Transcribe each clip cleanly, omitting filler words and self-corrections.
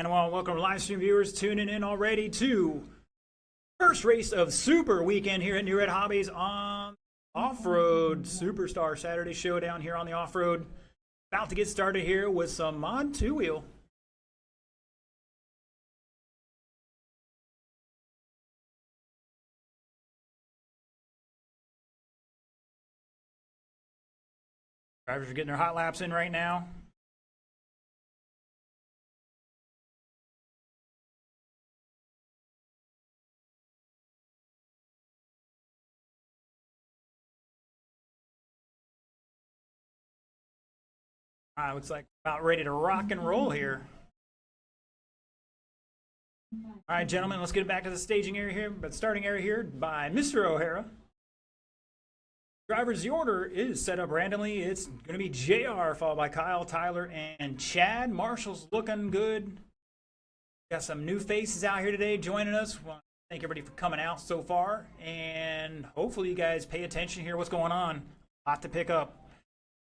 And welcome to live stream viewers tuning in already to first race of Super Weekend here at New Red Hobbies on Off-Road Superstar Saturday Showdown here on the off-road. About to get started here with some Mod 2-wheel. Drivers are getting their hot laps in right now. Looks like about ready to rock and roll here. All right, gentlemen, let's get back to the staging area here, but starting area here by Mr. O'Hara. Drivers, the order is set up randomly. It's going to be JR, followed by Kyle, Tyler, and Chad. Marshall's looking good. Got some new faces out here today joining us. Well, thank everybody for coming out so far, and hopefully you guys pay attention here. What's going on? A lot to pick up.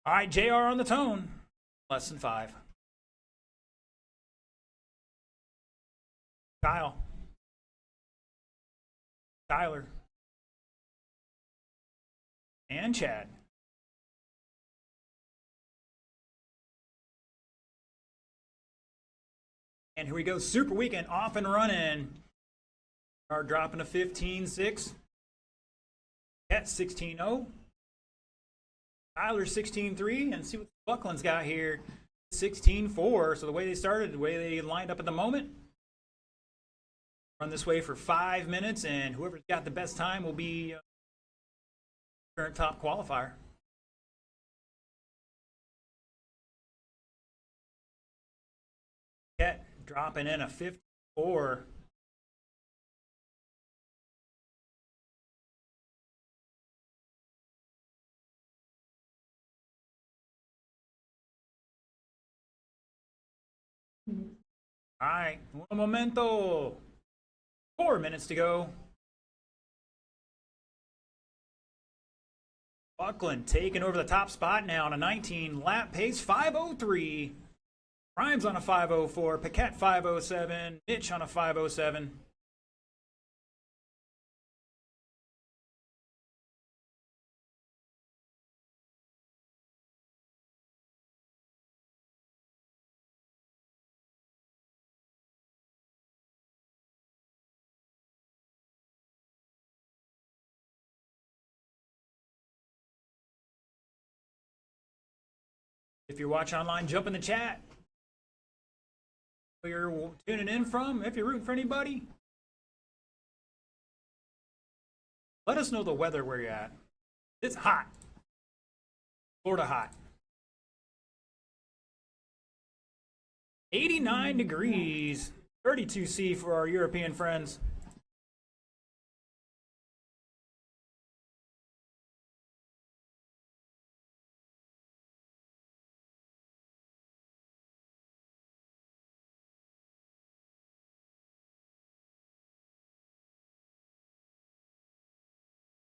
All right, JR on the tone. Less than 5. Kyle. Tyler. And Chad. And here we go. Super Weekend off and running. Are dropping a 15.6. At 16.0. Tyler 16.3, and see what Buckland's got here. 16.4. So the way they started, the way they lined up at the moment. Run this way for 5 minutes, and whoever's got the best time will be current top qualifier. Ket dropping in a 54. All right, un momento. 4 minutes to go. Buckland taking over the top spot now on a 19 lap pace, 5:03. Rhymes on a 5:04. Paquette 5:07. Mitch on a 5:07. If you're watching online, jump in the chat. Where you're tuning in from, if you're rooting for anybody. Let us know the weather where you're at. It's hot. Florida hot. 89 degrees. 32°C for our European friends.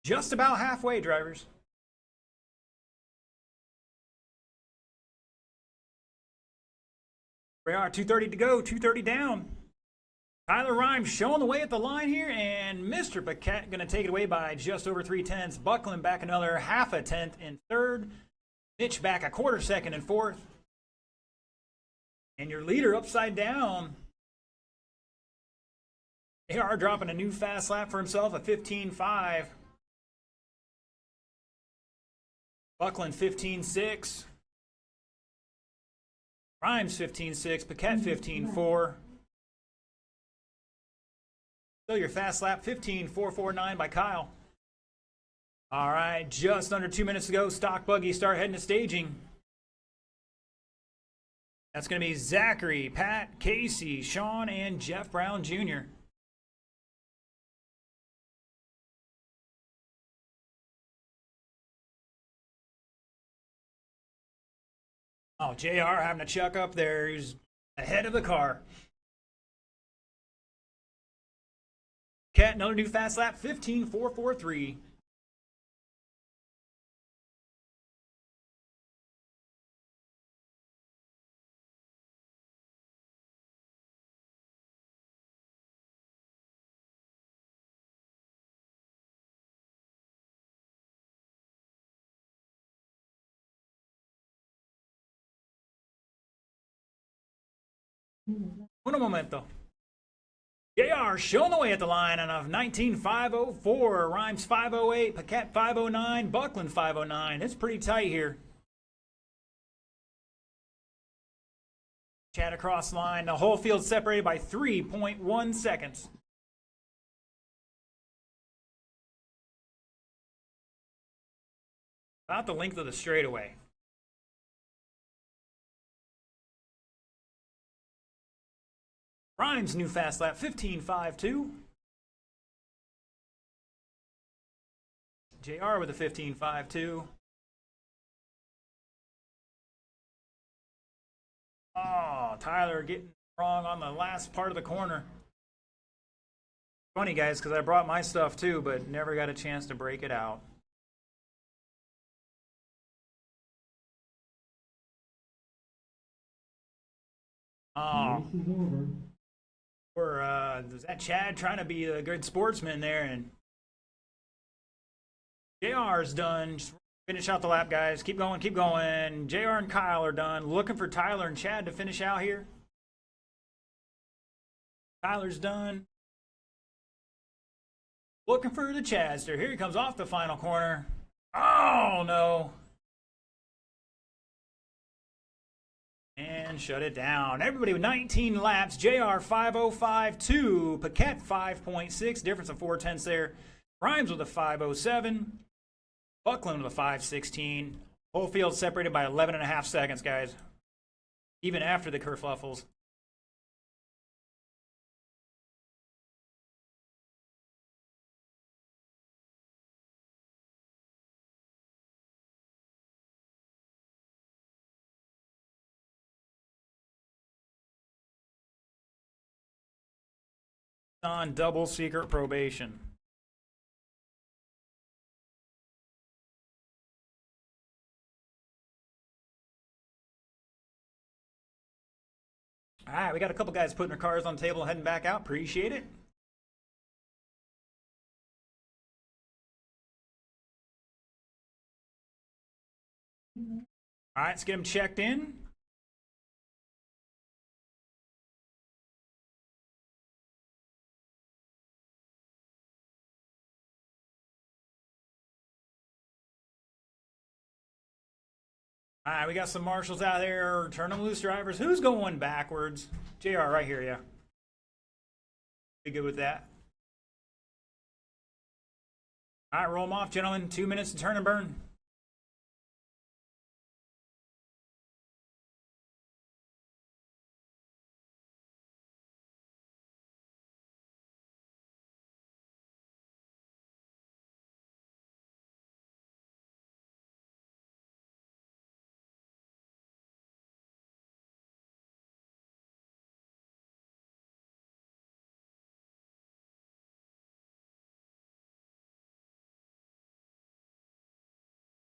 Just about halfway, drivers. We are 2:30 to go, 2:30 down. Tyler Rhymes showing the way at the line here, and Mr. Paquette going to take it away by just over 3/10. Buckland back another half a tenth in third. Mitch back a quarter second in fourth. And your leader upside down. AR dropping a new fast lap for himself, a 15.5. Buckland 15.6. Rhymes 15.6. Paquette 15.4. So your fast lap 15.449 by Kyle. All right, just under 2 minutes to go. Stock buggy start heading to staging. That's going to be Zachary, Pat, Casey, Sean, and Jeff Brown Jr. Oh, JR having a chuck up there. He's ahead of the car. Cat, another new fast lap, 15.443. Un momento. JR showing the way at the line on a 19.504, Rhymes 508, Paquette 509, Buckland 509. It's pretty tight here. Chad across the line. The whole field separated by 3.1 seconds. About the length of the straightaway. Rhymes new fast lap 15.52. JR with a 15.52. Oh, Tyler getting wrong on the last part of the corner. Funny, guys, because I brought my stuff too, but never got a chance to break it out. Oh. Or was that Chad trying to be a good sportsman there? And JR's done. Just finish out the lap, guys. Keep going, keep going. JR and Kyle are done. Looking for Tyler and Chad to finish out here. Tyler's done. Looking for the Chadster. Here he comes off the final corner. Oh, no. And shut it down. Everybody with 19 laps. JR 5.052. Paquette 5.6. Difference of 4/10 there. Rhymes with a 5.07. Buckland with a 5.16. Whole field separated by 11.5 seconds, guys. Even after the kerfluffles. On double secret probation. All right, we got a couple guys putting their cars on the table and heading back out. Appreciate it. All right, let's get them checked in. All right, we got some marshals out there. Turn them loose, drivers. Who's going backwards? JR, right here, yeah. Be good with that. All right, roll them off, gentlemen. 2 minutes to turn and burn.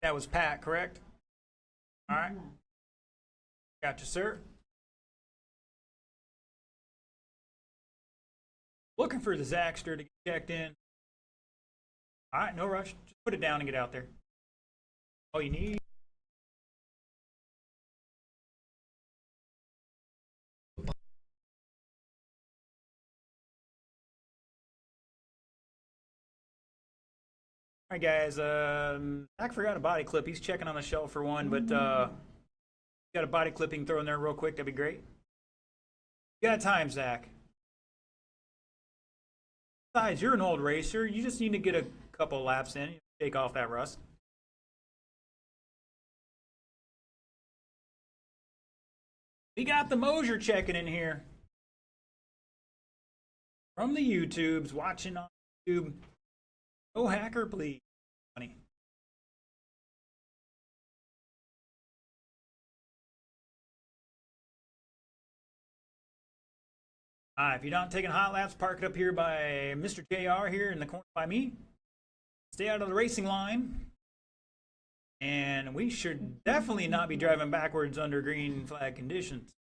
That was Pat, correct? All right. Gotcha, sir. Looking for the Zaxter to get checked in. All right, no rush. Just put it down and get out there. All you need. All right, guys. Zach forgot a body clip. He's checking on the shelf for one, but got a body clipping throw in there real quick. That'd be great. You got time, Zach. Besides, you're an old racer. You just need to get a couple laps in. Take off that rust. We got the Mosier checking in here. From the YouTubes, watching on YouTube. No hacker, please. Funny. If you're not taking hot laps, park it up here by Mr. JR here in the corner by me. Stay out of the racing line. And we should definitely not be driving backwards under green flag conditions.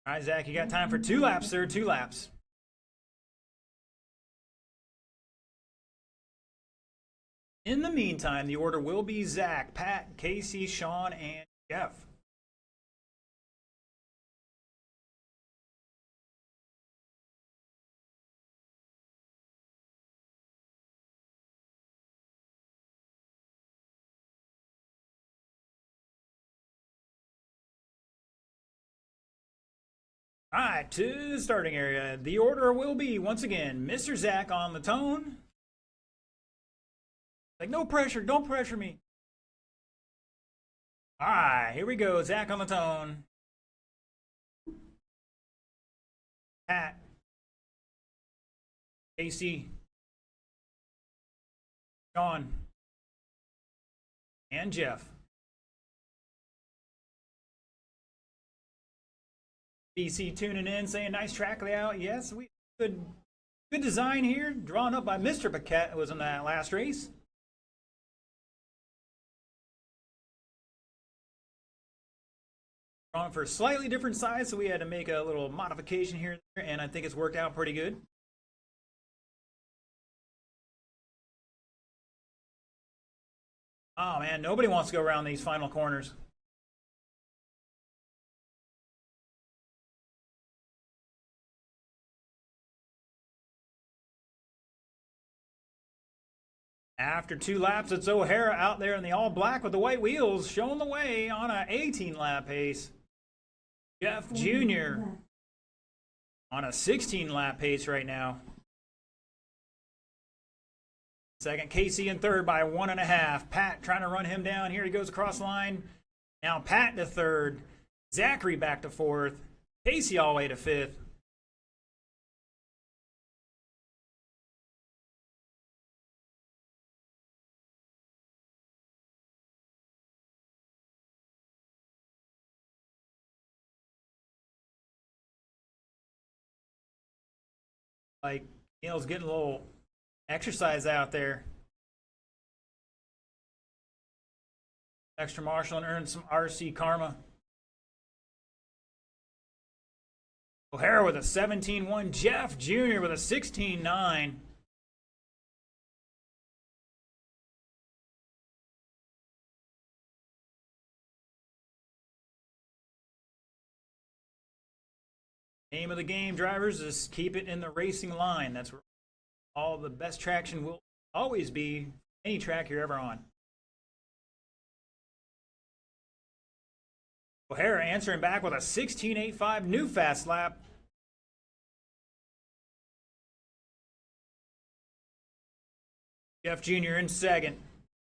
All right, Zach, you got time for 2 laps, sir. 2 laps. In the meantime, the order will be Zach, Pat, Casey, Sean, and Jeff. All right, to the starting area. The order will be, once again, Mr. Zach on the tone. Like, no pressure, don't pressure me. All right, here we go. Zach on the tone. Pat. Casey. Sean. And Jeff. BC tuning in, saying nice track layout. Yes, we good design here, drawn up by Mr. Paquette, was in that last race. Drawn for a slightly different size, so we had to make a little modification here and there, and I think it's worked out pretty good. Oh man, nobody wants to go around these final corners. After 2 laps, it's O'Hara out there in the all black with the white wheels, showing the way on a 18-lap pace. Jeff Jr. on a 16-lap pace right now. Second, Casey in third by 1.5. Pat trying to run him down. Here he goes across the line. Now Pat to third. Zachary back to fourth. Casey all the way to fifth. Like, Neil's getting a little exercise out there. Extra marshal and earned some RC karma. O'Hara with a 17-1. Jeff Jr. with a 16-9. Name of the game, drivers, is keep it in the racing line. That's where all the best traction will always be, any track you're ever on. O'Hara answering back with a 16.85 new fast lap. Jeff Jr. in second.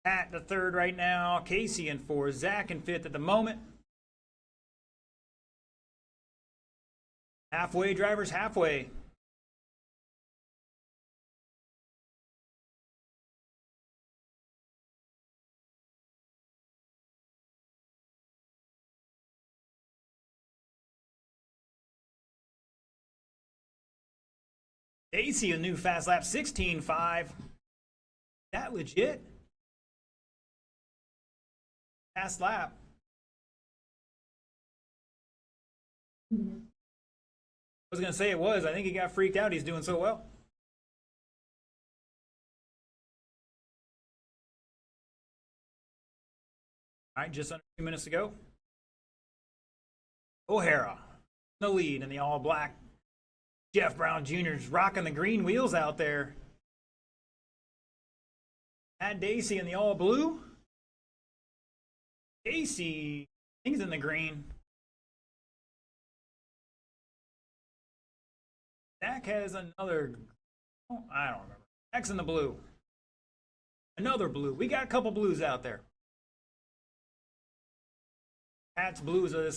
Pat the third right now. Casey in fourth. Zach in fifth at the moment. Halfway, drivers, halfway. Casey a new fast lap, 16.5. That legit? Fast lap. I was going to say it was. I think he got freaked out. He's doing so well. All right, just under 2 minutes to go. O'Hara in the lead in the all black. Jeff Brown Jr. is rocking the green wheels out there. Matt Dacey in the all blue. Dacey, I think he's in the green. Zach has another, oh, I don't remember. Zach's in the blue. Another blue. We got a couple blues out there. Pat's blue is a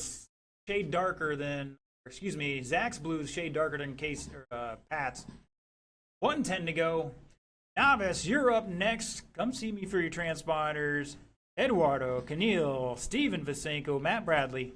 shade darker than, excuse me, Zach's blue is shade darker than Pat's. 1:10 to go. Novice, you're up next. Come see me for your transponders. Eduardo, Camille, Steven Visenko, Matt Bradley.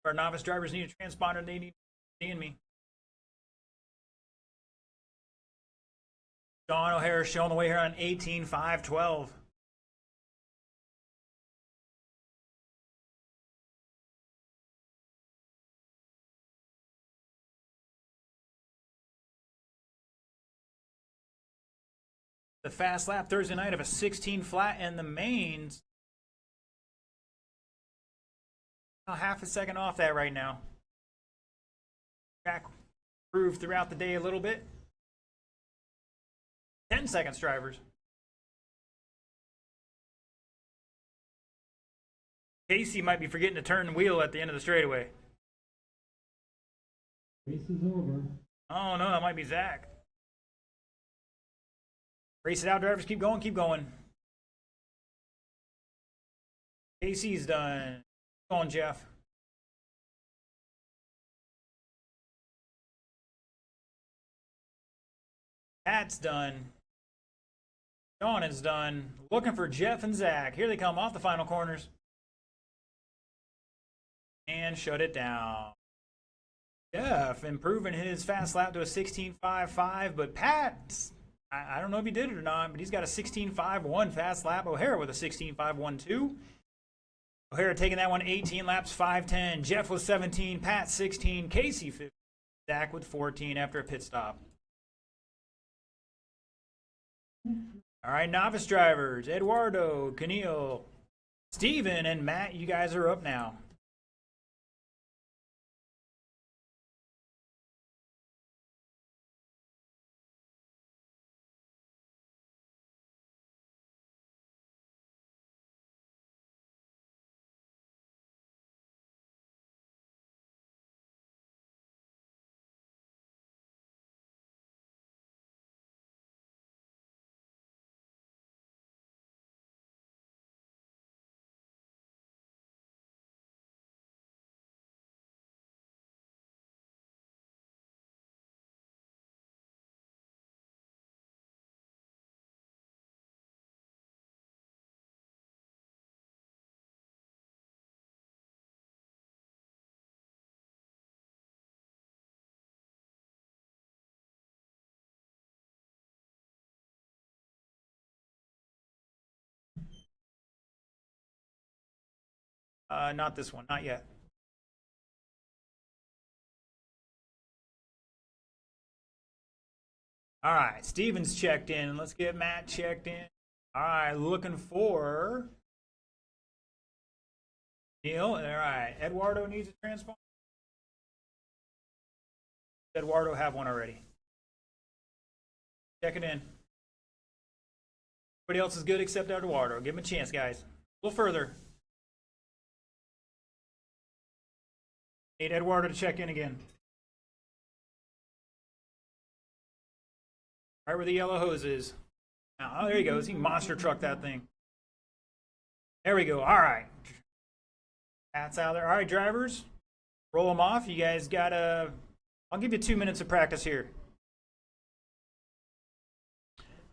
Our novice drivers need a transponder. They need seeing me. Sean O'Hara showing the way here on 18.512. The fast lap Thursday night of a 16 flat in the mains. Half a second off that right now. Track improved throughout the day a little bit. 10 seconds, drivers. Casey might be forgetting to turn the wheel at the end of the straightaway. Race is over. Oh no, that might be Zach. Race it out, drivers. Keep going, keep going. Casey's done. Come on, Jeff. Pat's done. Sean is done. Looking for Jeff and Zach. Here they come off the final corners. And shut it down. Jeff improving his fast lap to a 16.55, but Pat, I don't know if he did it or not, but he's got a 16.51 fast lap. O'Hara with a 16.512. O'Hara taking that one 18 laps, 5:10. Jeff with 17, Pat 16, Casey 15, Zach with 14 after a pit stop. All right, novice drivers, Eduardo, Camille, Steven, and Matt, you guys are up now. Not this one, not yet. All right, Steven's checked in. Let's get Matt checked in. All right, looking for Neil. All right, Eduardo needs a transponder. Eduardo have one already. Check it in. Everybody else is good except Eduardo. Give him a chance, guys. A little further. Need Eduardo to check in again. Right where the yellow hose is. Oh, there he goes. He monster trucked that thing. There we go. All right. Pat's out there. All right, drivers. Roll them off. You guys got to... I'll give you 2 minutes of practice here.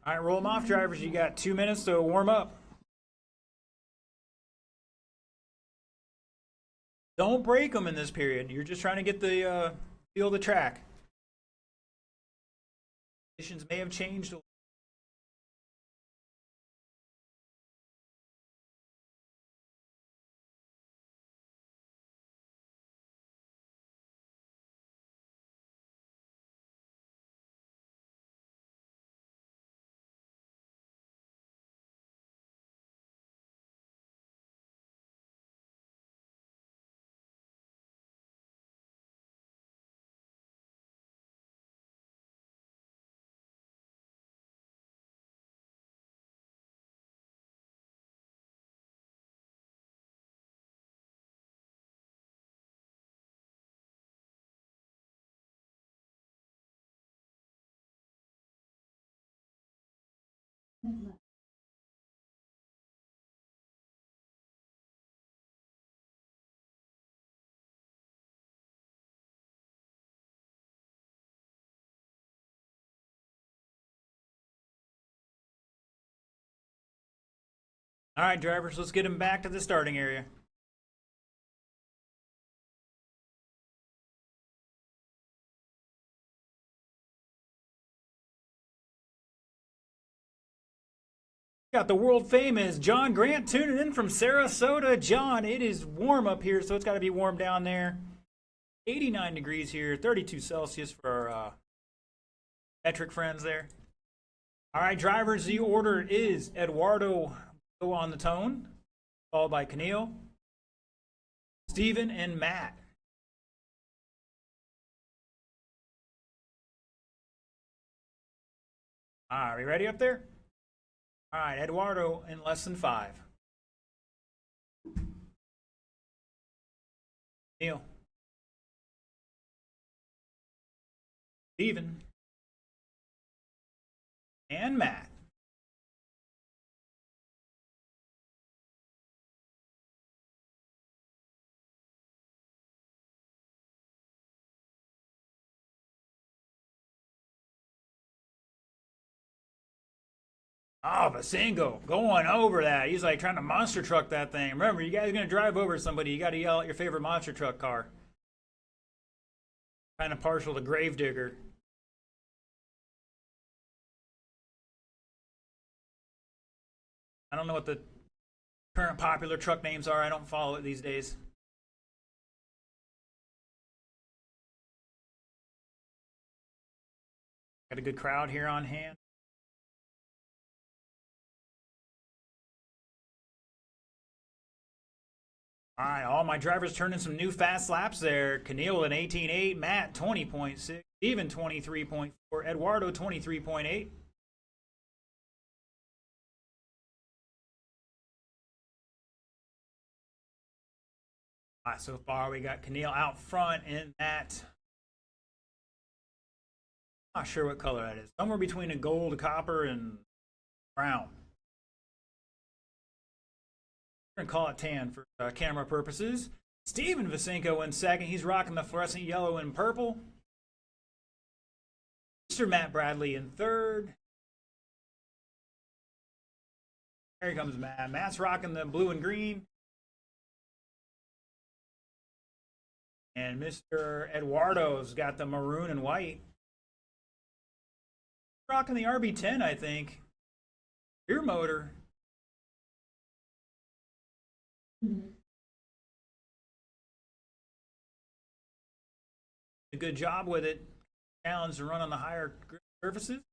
All right, roll them off, drivers. You got 2 minutes to warm up. Don't break them in this period. You're just trying to get the feel of the track. Conditions may have changed a little. All right, drivers, let's get them back to the starting area. Got the world famous John Grant tuning in from Sarasota. John, it is warm up here, so it's got to be warm down there. 89 degrees here, 32 Celsius for our metric friends there. All right, drivers, the order is Eduardo on the tone, followed by Keneal, Steven, and Matt. All right, are we ready up there? All right, Eduardo in less than 5. Neil. Steven. And Matt. Oh, Basingo going over that. He's like trying to monster truck that thing. Remember, you guys are going to drive over somebody. You got to yell at your favorite monster truck car. Kind of partial to Gravedigger. I don't know what the current popular truck names are. I don't follow it these days. Got a good crowd here on hand. All right, all my drivers turned in some new fast laps there. Keneal an 18.8, Matt 20.6, Steven 23.4, Eduardo 23.8. All right, so far we got Keneal out front in that. Not sure what color that is. Somewhere between a gold, copper, and brown. We're going to call it tan for camera purposes. Steven Visenko in second. He's rocking the fluorescent yellow and purple. Mr. Matt Bradley in third. Here comes Matt. Matt's rocking the blue and green. And Mr. Eduardo's got the maroon and white. Rocking the RB10, I think. Rear motor. A good job with it. Challenge to run on the higher surfaces. If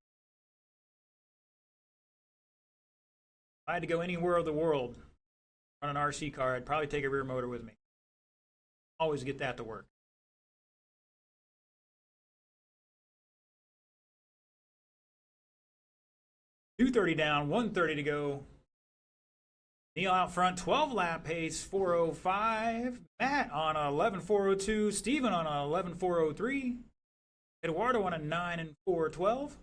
I had to go anywhere of the world on an RC car, I'd probably take a rear motor with me. Always get that to work. .230 down, 130 to go. Neil out front, 12 lap pace, 405. Matt on a 11.402. Steven on a 11.403. Eduardo on a 9 and 412.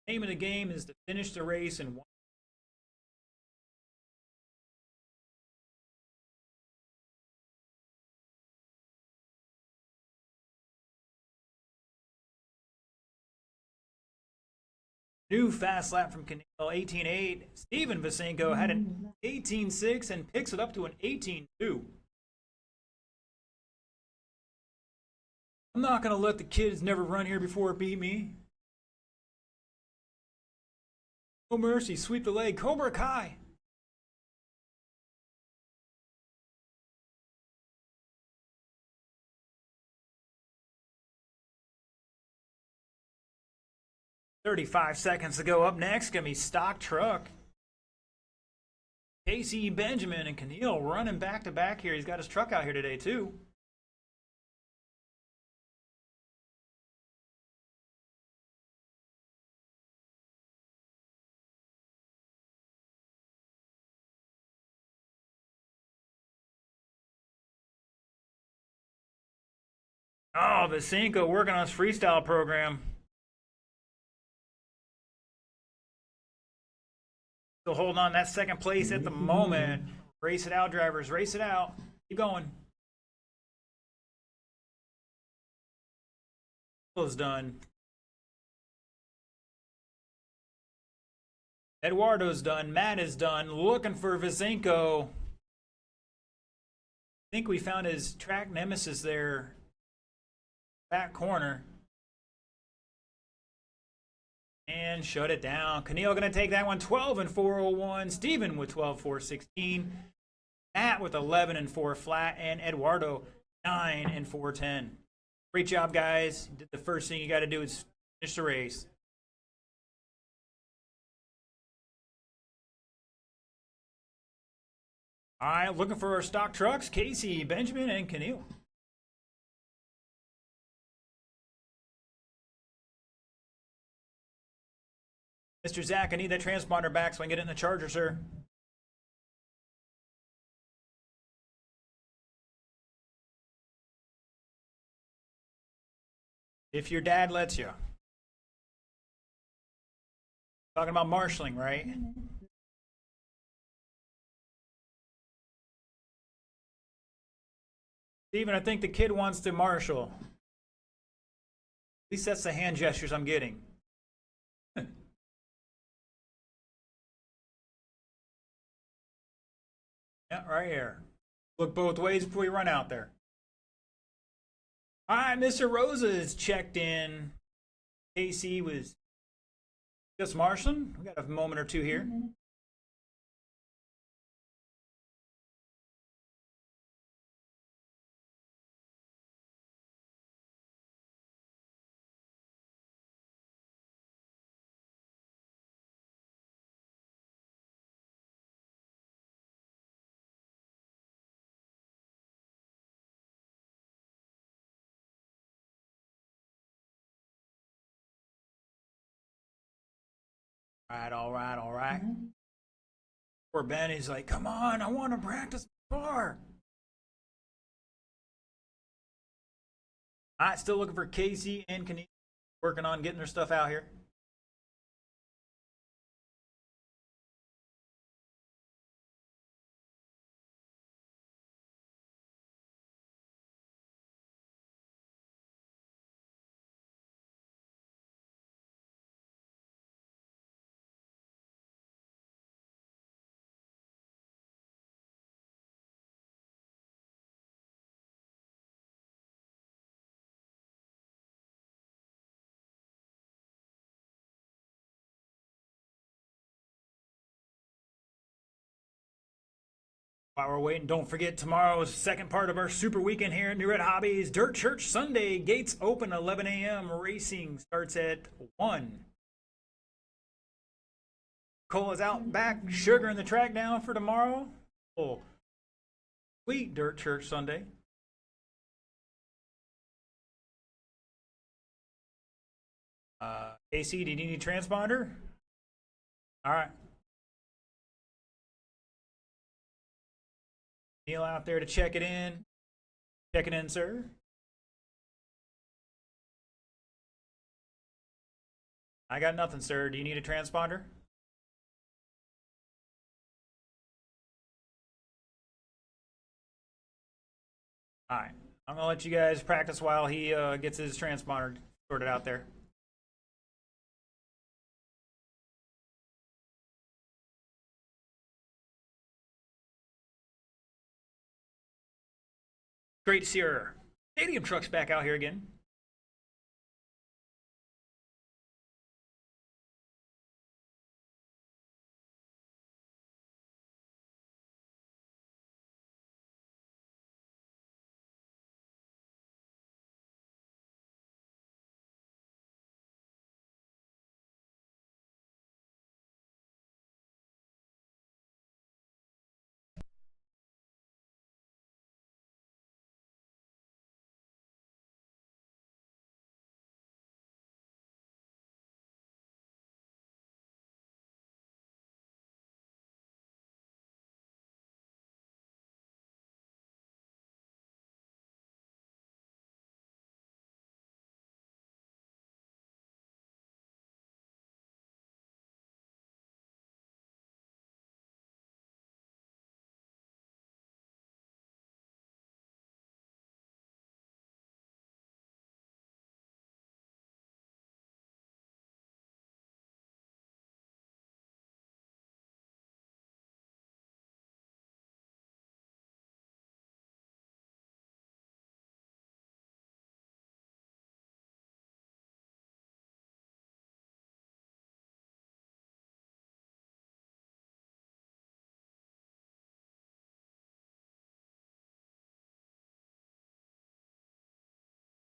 Name of the game is to finish the race in 1. New fast lap from Keneal, 18.8. Steven Visenko had an 18.6 and picks it up to an 18.2. I'm not going to let the kids never run here before beat me. No mercy, sweep the leg, Cobra Kai. .35 seconds to go. Up next, gonna be stock truck. Casey Benjamin and Keneal running back to back here. He's got his truck out here today too. Oh, Visenko working on his freestyle program. Still holding on that second place at the moment. Race it out, drivers. Race it out. Keep going. Is done. Eduardo's done. Matt is done. Looking for Visenko. I think we found his track nemesis there. Back corner. And shut it down. Keneal going to take that one. 12 and 401. Steven with 12.416. Matt with 11 and 4 flat. And Eduardo 9 and 410. Great job, guys. Did the first thing you got to do is Finish the race. All right, looking for our stock trucks, Casey, Benjamin, and Keneal. Mr. Zach, I need that transponder back so I can get it in the charger, sir. If your dad lets you. Talking about marshaling, right? Steven, I think the kid wants to marshal. At least that's the hand gestures I'm getting. Yeah, right here. Look both ways before you run out there. All right, Mr. Rosa is checked in. AC was just marshaling. We got a moment or two here. All right, all right. Poor Ben, he's like, come on, I want to practice bar. All right, still looking for Casey and Kenny, working on getting their stuff out here. While we're waiting, don't forget tomorrow's second part of our super weekend here at New Red Hobbies. Dirt Church Sunday. Gates open 11 a.m. Racing starts at 1. Cole is out back, sugaring the track down for tomorrow. Oh, sweet Dirt Church Sunday. AC, do you need a transponder? All right. Neil out there to check it in. Check it in, sir. I got nothing, sir. Do you need a transponder? All right. I'm going to let you guys practice while he gets his transponder sorted out there. Great to see our stadium trucks back out here again.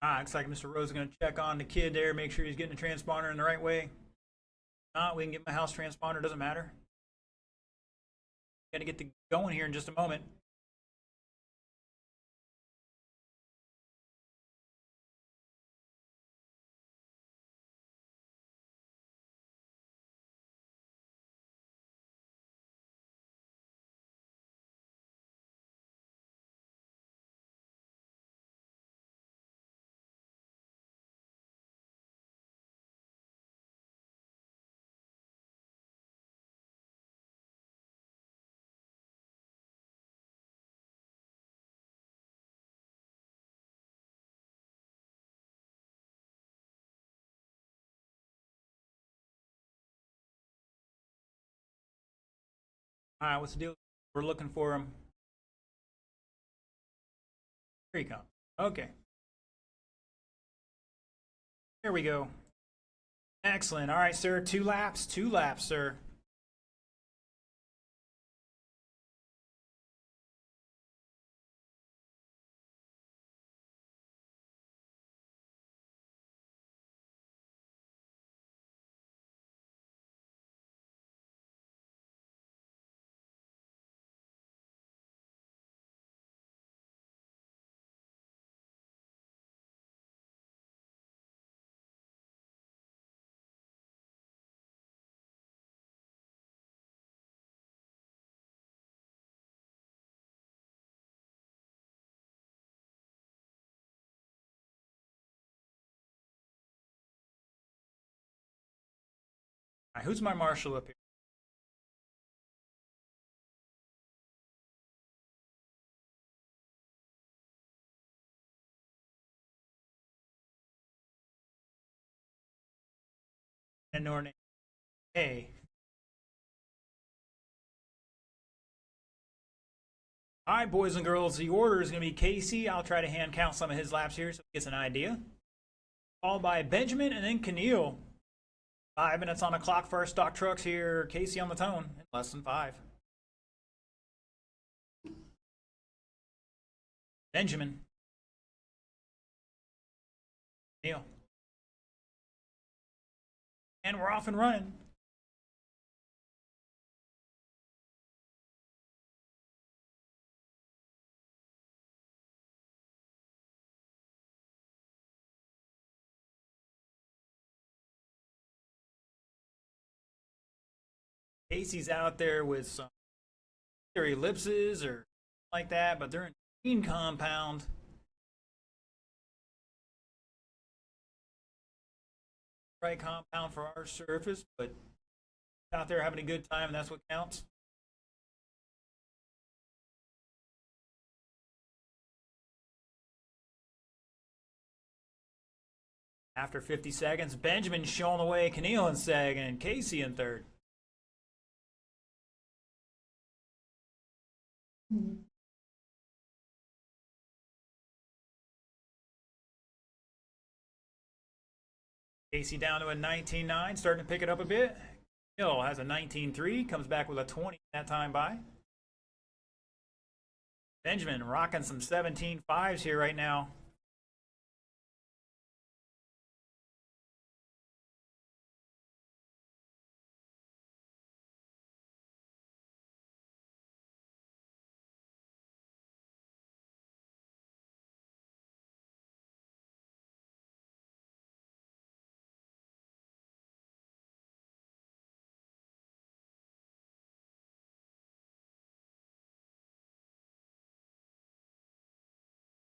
Looks like Mr. Rose is going to check on the kid there, make sure he's getting the transponder in the right way. If not, we can get my house transponder, doesn't matter. Got to get the going here in just a moment. All right, what's the deal? We're looking for him. Here he comes. Okay. There we go. Excellent. All right, sir. 2 laps. 2 laps, sir. All right, who's my marshal up here? And Norne. Hey. All right, boys and girls, the order is going to be Casey. I'll try to hand count some of his laps here so he gets an idea. Followed by Benjamin and then Keneal. 5 minutes on the clock for our stock trucks here. Casey on the tone in less than 5. Benjamin. Neil. And we're off and running. Casey's out there with some ellipses or like that, but they're in green compound. Right compound for our surface, but out there having a good time, and that's what counts. After 50 seconds, Benjamin showing the way, Keneal in second, and Casey in third. Casey down to a 19.9, starting to pick it up a bit. Hill has a 19.3, comes back with a 20 that time by. Benjamin rocking some 17.5s here right now.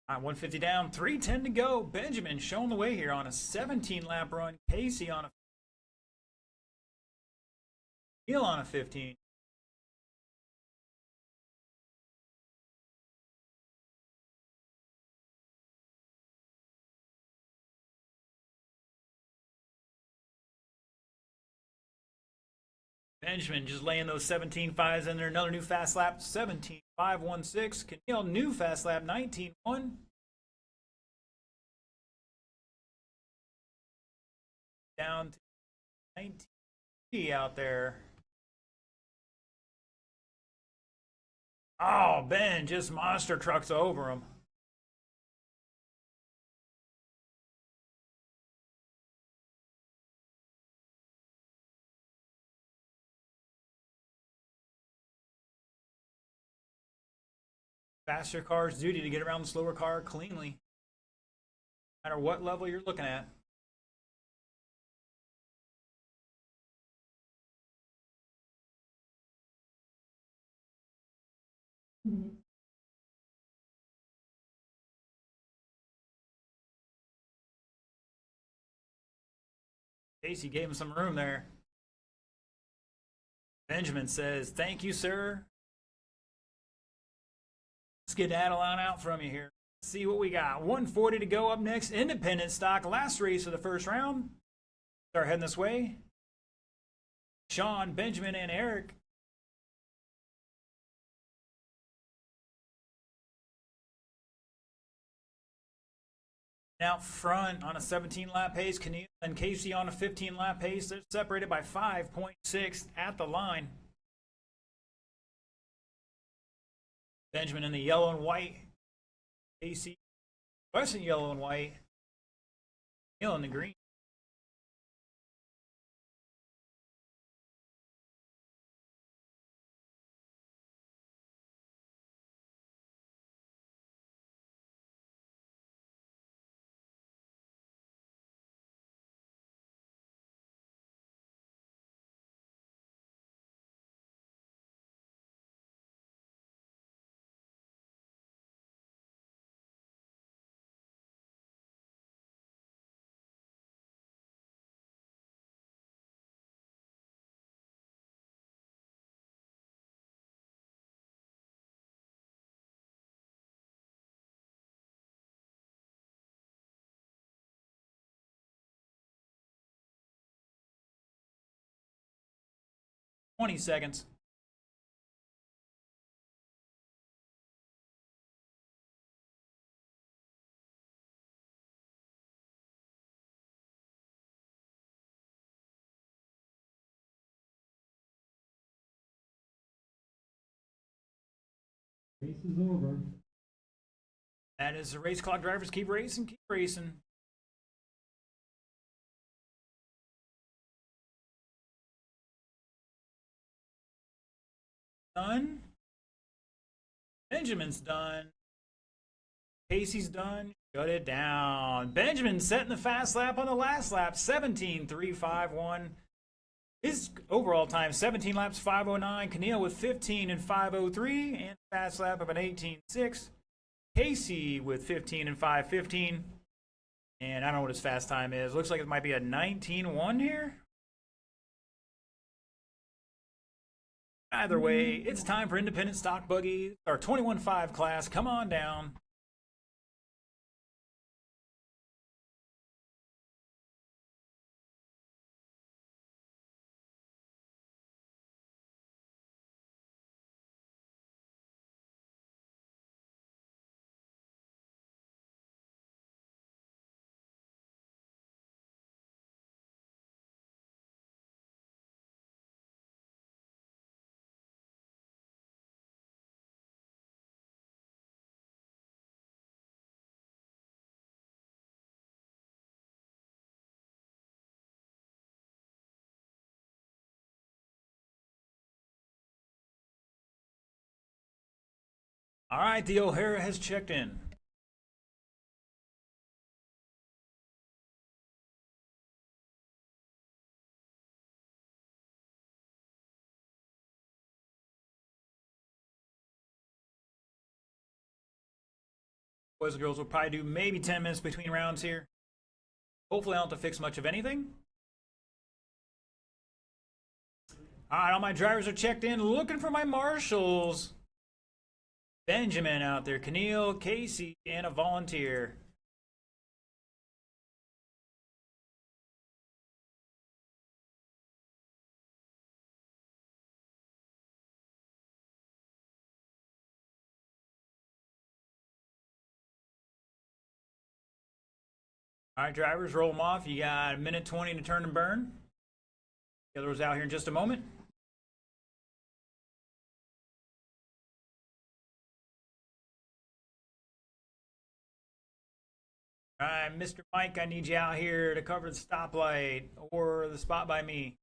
All right, 150 down, 310 to go. Benjamin showing the way here on a 17 lap run. Casey on a Hill on a 15. Benjamin just laying those 17.5s in there. Another new fast lap, 17.516. Keneal, new fast lap, 19.1. Down to 19 out there. Oh, Ben just monster trucks over him. Faster car's duty to get around the slower car cleanly, no matter what level you're looking at. Casey gave him some room there. Benjamin says, "Thank you, sir." Skedaddle on out from you here. Let's see what we got. 140 to go up next. Independent stock. Last race of the first round. Start heading this way. Sean, Benjamin, and Eric. Out front on a 17-lap pace. Keneal and Casey on a 15-lap pace. They're separated by 5.6 at the line. Benjamin in the yellow and white. Casey, Weston yellow and white. Keneal in the green. Twenty seconds. Race is over. That is the race clock. Drivers keep racing, keep racing. Done. Benjamin's done. Casey's done. Shut it down. Benjamin setting the fast lap on the last lap. 17.351. His overall time, 17 laps, 509. Keneal with 15 and 503. And fast lap of an 18.6. Casey with 15 and 515. And I don't know what his fast time is. Looks like it might be a 19.1 here. Either way, it's time for independent stock buggy, our 21.5 class. Come on down. All right, the O'Hara has checked in. Boys and girls will probably do maybe 10 minutes between rounds here. Hopefully I don't have to fix much of anything. All right, all my drivers are checked in. Looking for my marshals. Benjamin out there, Keneal, Casey, and a volunteer. All right, drivers, roll them off. You got a minute 20 to turn and burn. The other was out here in just a moment. All right, Mr. Mike, I need you out here to cover the stoplight or the spot by me.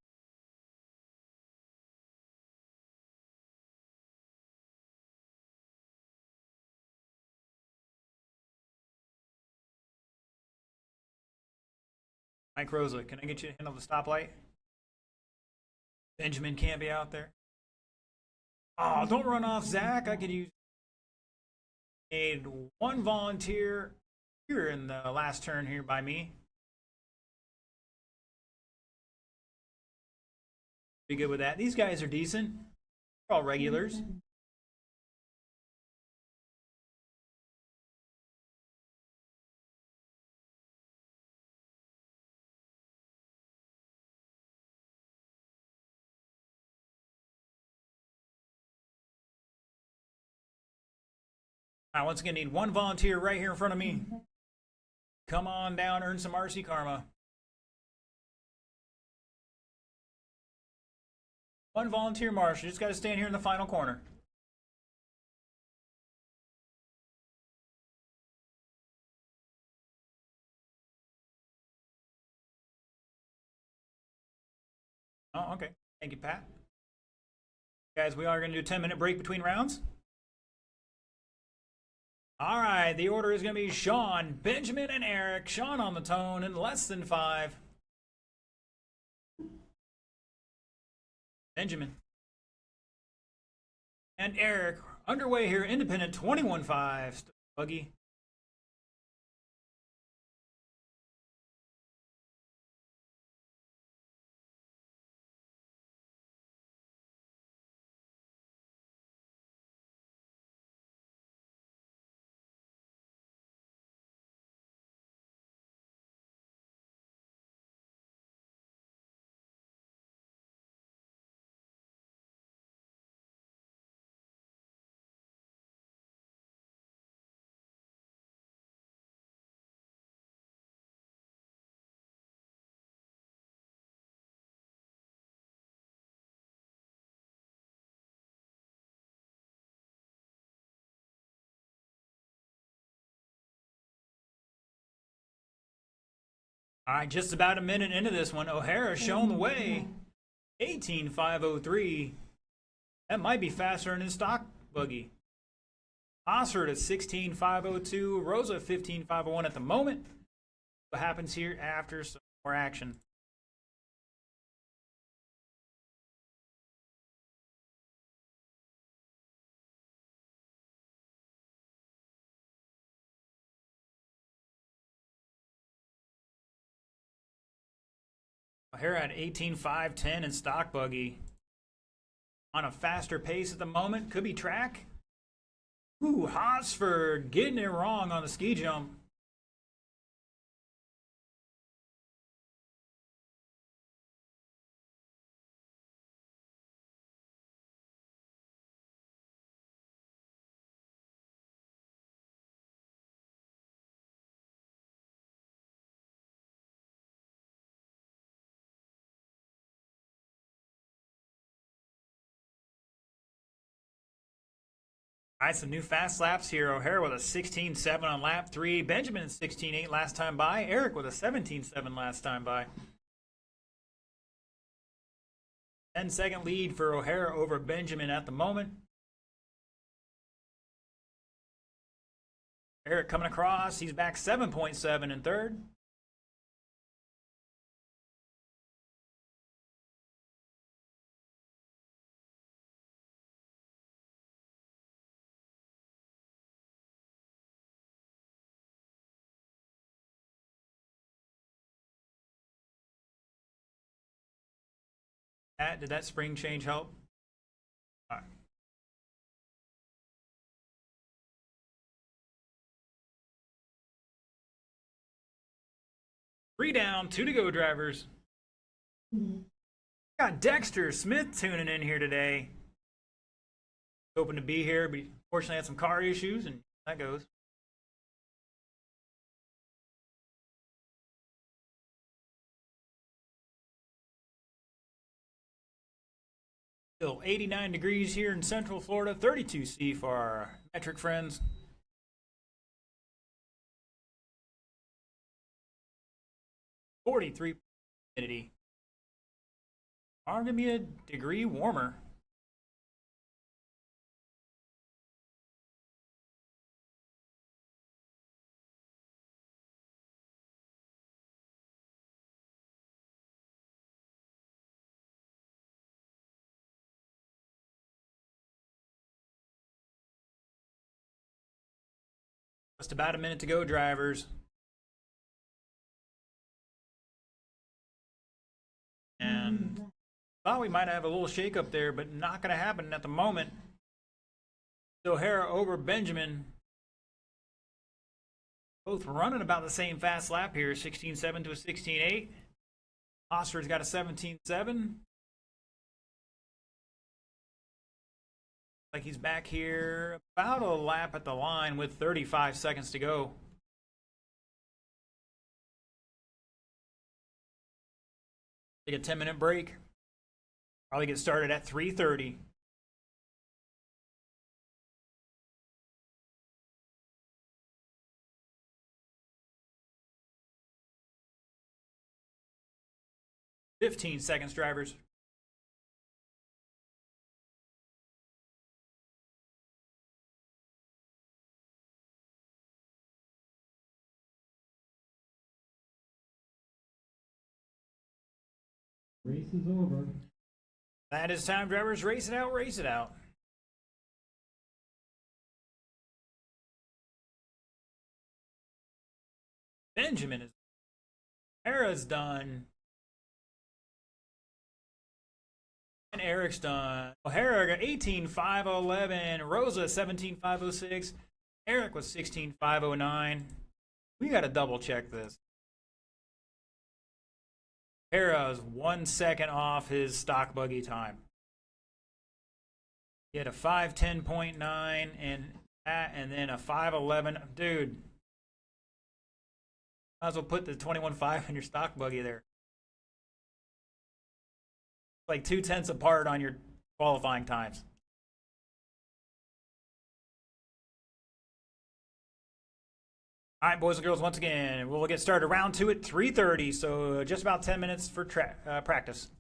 Mike Rosa, can I get you to handle the stoplight? Benjamin can't be out there. Oh, don't run off, Zach. I could use. Made one volunteer here in the last turn here by me. Be good with that. These guys are decent. They're all regulars. I once again need one volunteer right here in front of me. Come on down, earn some RC karma. One volunteer marshal. You just got to stand here in the final corner. Oh, okay. Thank you, Pat. Guys, we are going to do a 10-minute break between rounds. All right, the order is going to be Sean, Benjamin, and Eric. Sean on the tone in less than 5. Benjamin. And Eric, underway here, independent 21-5. Buggy. All right, just about a minute into this one. O'Hara showing the way. 18.503. That might be faster than his stock buggy. Osford at 16.502. Rosa 15.501 at the moment. What happens here after some more action? O'Hara at 18.510 and stock buggy. On a faster pace at the moment. Could be track. Ooh, Hosford getting it wrong on the ski jump. All right, some new fast laps here. O'Hara with a 16.7 on lap 3. Benjamin at 16.8 last time by. Eric with a 17.7 last time by. 10-second lead for O'Hara over Benjamin at the moment. Eric coming across. He's back 7.7 in third. Did that spring change help? All right. Three down, 2 to go, drivers. Got Dexter Smith tuning in here today. Hoping to be here, but unfortunately had some car issues, and that goes. Still 89 degrees here in Central Florida, 32C for our metric friends. .43 humidity. Are gonna be a degree warmer. Just about a minute to go, drivers. And thought we might have a little shakeup there, but not going to happen at the moment. So O'Hara over Benjamin. Both running about the same fast lap here, 16.7 to a 16.8. Oster's got a 17.7. Like he's back here about a lap at the line with 35 seconds to go. Take a 10-minute break. Probably get started at 3:30. "15 seconds, drivers." Race is over. That is time, drivers. Race it out, race it out. Benjamin is. O'Hara's done. And Eric's done. O'Hara got 18.511. Rosa 17.506. Eric was 16.509. We got to double check this. O'Hara's 1 second off his stock buggy time. He had a 5:10.9 and then a 5:11. Dude, might as well put the 21.5 in your stock buggy there. Like 0.2 apart on your qualifying times. All right, boys and girls, once again, we'll get started round 2 at 3:30, so just about 10 minutes for practice.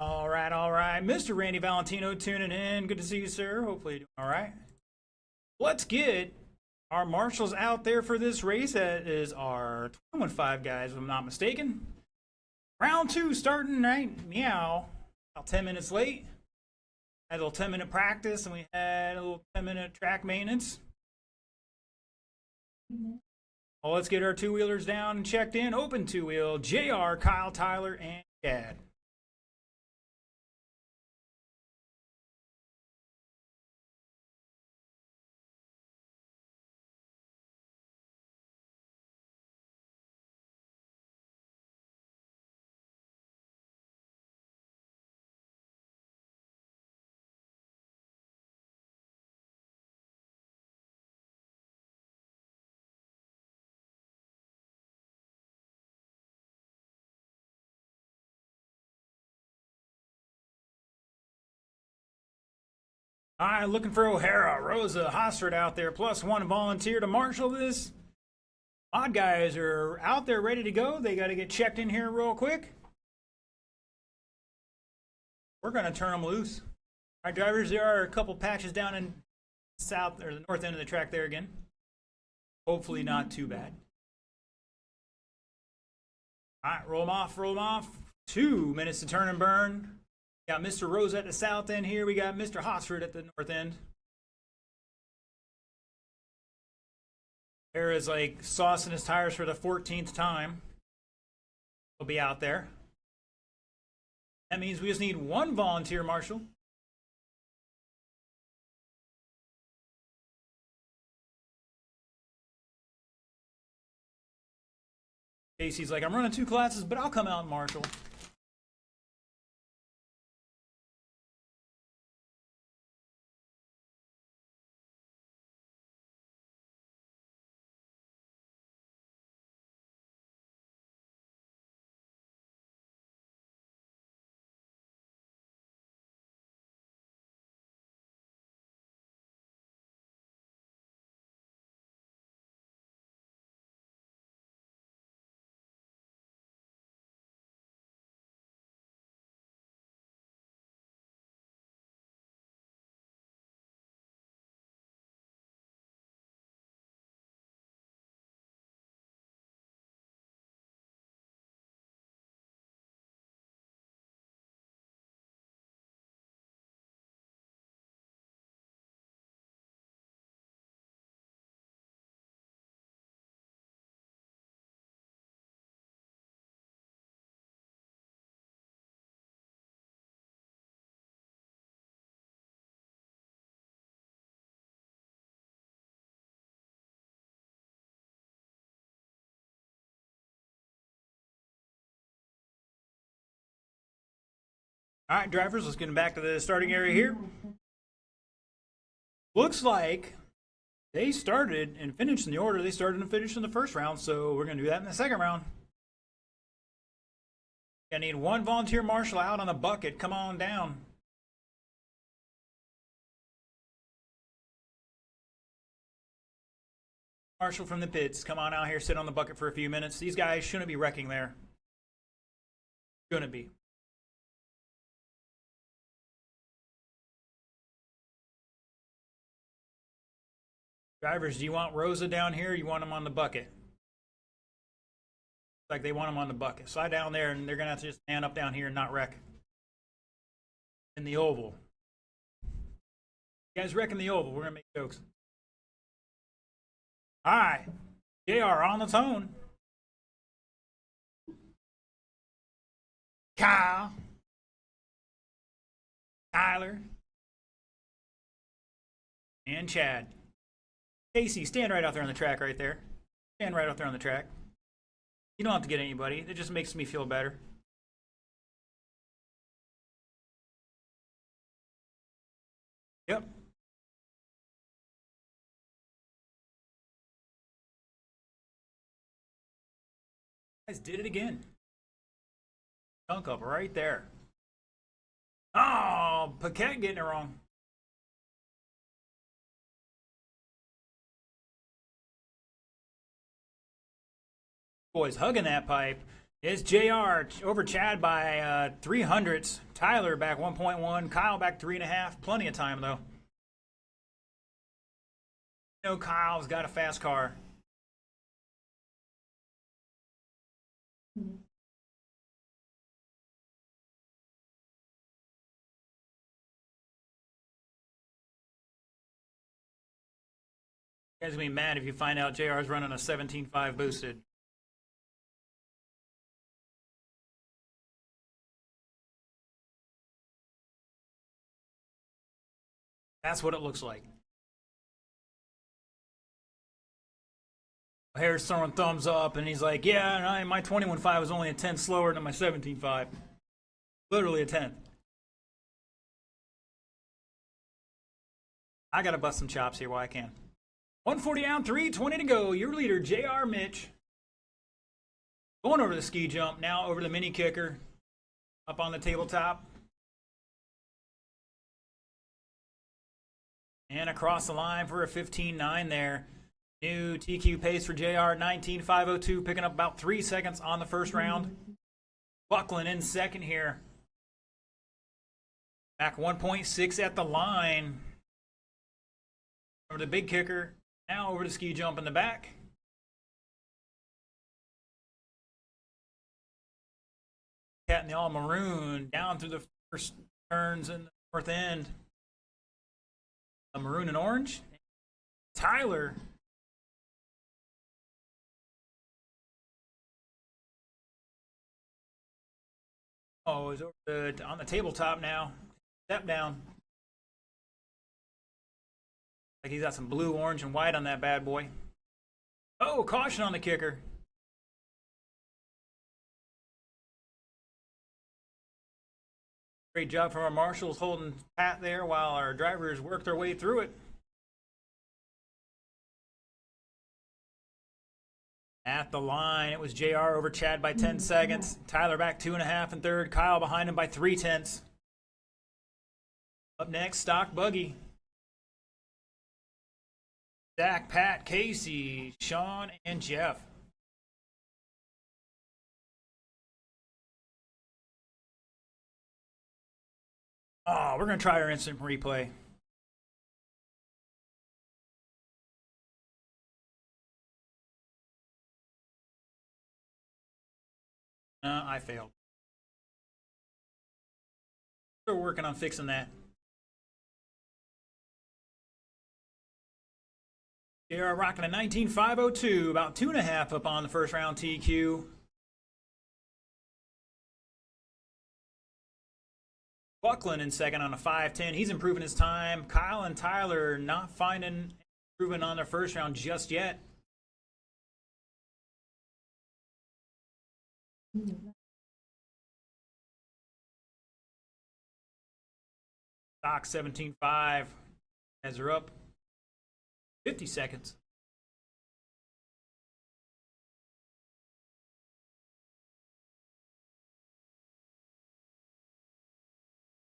All right, all right. Mr. Randy Valentino tuning in. Good to see you, sir. Hopefully you're doing all right. Let's get our marshals out there for this race. That is our 21-5 guys, if I'm not mistaken. Round 2 starting right meow. About 10 minutes late. Had a little 10-minute practice, and we had a little 10-minute track maintenance. Well, let's get our two-wheelers down and checked in. Open two-wheel, JR, Kyle, Tyler, and Chad. All right, looking for O'Hara, Rosa, Hosford out there, +1 volunteer to marshal this. Odd guys are out there ready to go. They got to get checked in here real quick. We're going to turn them loose. All right, drivers, there are a couple patches down in south or the north end of the track there again. Hopefully not too bad. All right, roll them off, roll them off. 2 minutes to turn and burn. Got Mr. Rose at the south end here. We got Mr. Hosford at the north end. There is like saucing his tires for the 14th time. He'll be out there. That means we just need 1 volunteer marshal. Casey's like, I'm running 2 classes, but I'll come out and marshal. All right, drivers, let's get back to the starting area here. Looks like they started and finished in the order they started and finished in the first round, so we're going to do that in the second round. I need 1 volunteer marshal out on a bucket. Come on down. Marshal from the pits, come on out here, sit on the bucket for a few minutes. These guys shouldn't be wrecking there. Shouldn't be. Drivers, do you want Rosa down here or you want them on the bucket? Like they want them on the bucket. Slide down there and they're going to have to just stand up down here and not wreck. In the oval. You guys wreck in the oval. We're going to make jokes. All right. JR on the tone. Kyle. Tyler. And Chad. Casey, stand right out there on the track right there. Stand right out there on the track. You don't have to get anybody. It just makes me feel better. Yep. Guys did it again. Chunk up right there. Oh, Paquette getting it wrong. Boys hugging that pipe. It's JR over Chad by 300ths. Tyler back 1.1. Kyle back 3.5. Plenty of time, though. You know Kyle's got a fast car. You guys will be mad if you find out JR's running a 17.5 boosted. That's what it looks like. Harris throwing thumbs up, and he's like, yeah, my 21.5 was only a 10 slower than my 17.5. Literally a 10. I got to bust some chops here while I can. 140 down, 3:20 to go. Your leader, JR Mitch. Going over the ski jump, now over the mini kicker. Up on the tabletop. And across the line for a 15.9 there. New TQ pace for JR, 19.502, picking up about 3 seconds on the first round. Buckland in second here. Back 1.6 at the line. Over the big kicker. Now over the ski jump in the back. Cat in the all maroon down through the first turns in the north end. A maroon and orange. Tyler. Oh, he's over on the tabletop now. Step down. Like he's got some blue, orange, and white on that bad boy. Oh, caution on the kicker. Great job from our marshals holding pat there while our drivers work their way through it. At the line, it was JR over Chad by 10 seconds. Tyler back 2.5 in third. Kyle behind him by 3/10. Up next, stock buggy. Zach, Pat, Casey, Sean, and Jeff. Oh, we're going to try our instant replay. I failed. Still working on fixing that. JR rocking a 19.502, about 2.5 up on the first round TQ. Buckland in second on a 5:10. He's improving his time. Kyle and Tyler not finding improvement on their first round just yet. Stock 17.5 as they're up 50 seconds.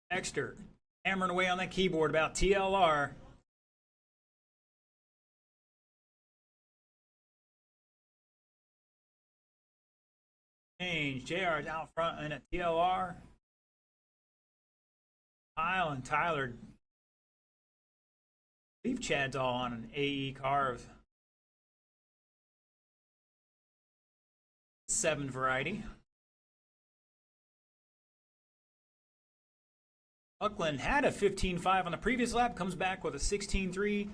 Exter hammering away on that keyboard about TLR. Change. JR is out front in a TLR. Kyle and Tyler. I believe Chad's all on an AE carve. 7 variety. Buckland had a 15.5 on the previous lap, comes back with a 16.3.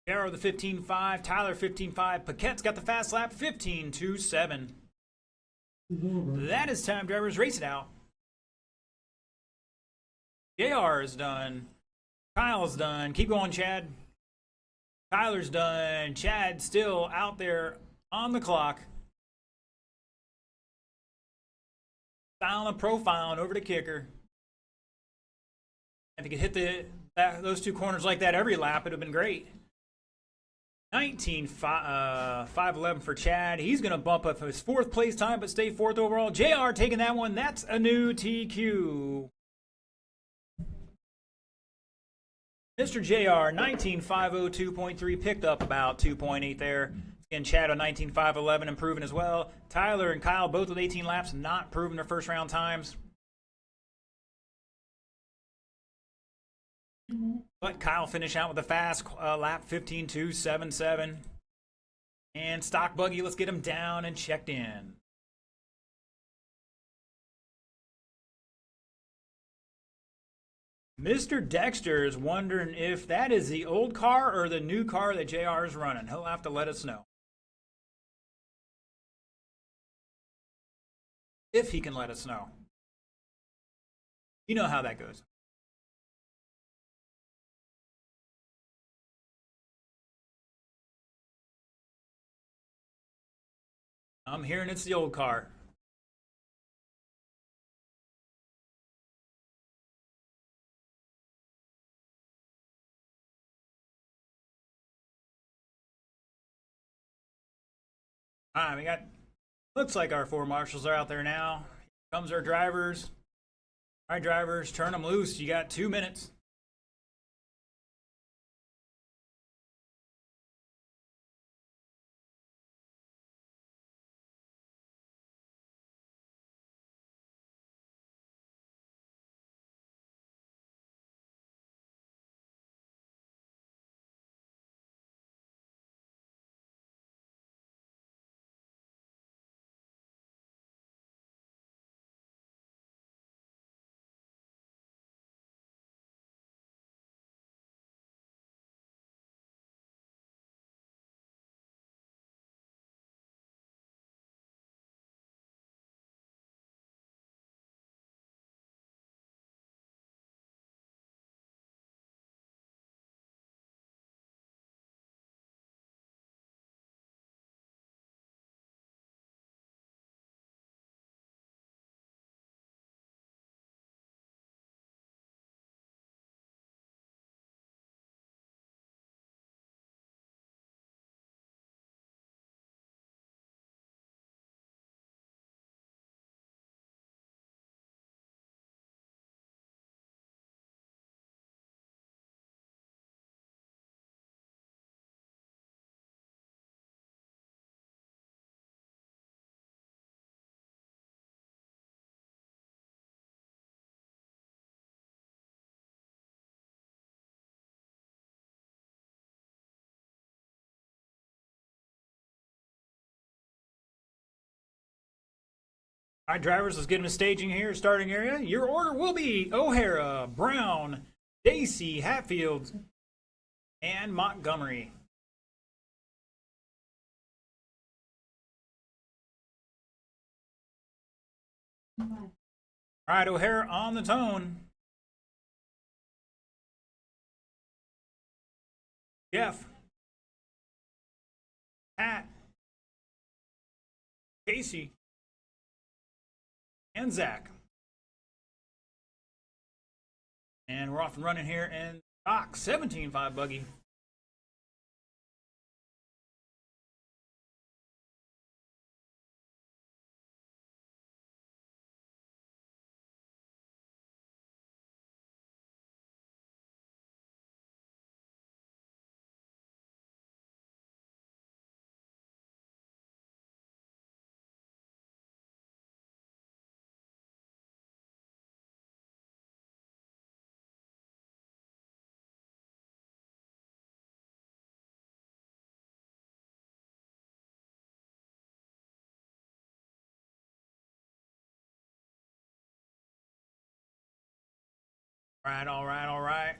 Arrow the 15.5, Tyler 15.5. Paquette's got the fast lap, 15.27. That is time, drivers. Race it out. JR is done. Kyle's done. Keep going, Chad. Tyler's done. Chad still out there on the clock. Styling and profiling over the kicker. If he could hit those two corners like that every lap, it would have been great. 19.511 for Chad. He's going to bump up his 4th place time, but stay 4th overall. JR taking that one. That's a new TQ. Mr. JR, 19.502.3, picked up about 2.8 there. Again, Chad on 19.511 improving as well. Tyler and Kyle both with 18 laps, not improving their first round times. But Kyle finish out with a fast lap 15.277. And Stock Buggy, let's get him down and checked in. Mr. Dexter is wondering if that is the old car or the new car that JR is running. He'll have to let us know. If he can let us know. You know how that goes. I'm hearing it's the old car. All right, we got, looks like our 4 marshals are out there now. Here comes our drivers. All right, drivers, turn them loose. You got 2 minutes. All right, drivers, let's get them to staging here, starting area. Your order will be O'Hara, Brown, Dacey, Hatfield, and Montgomery. All right, O'Hara on the tone. Jeff, Pat, Casey, and Zach. And we're off and running here in Doc 17.5 buggy. All right.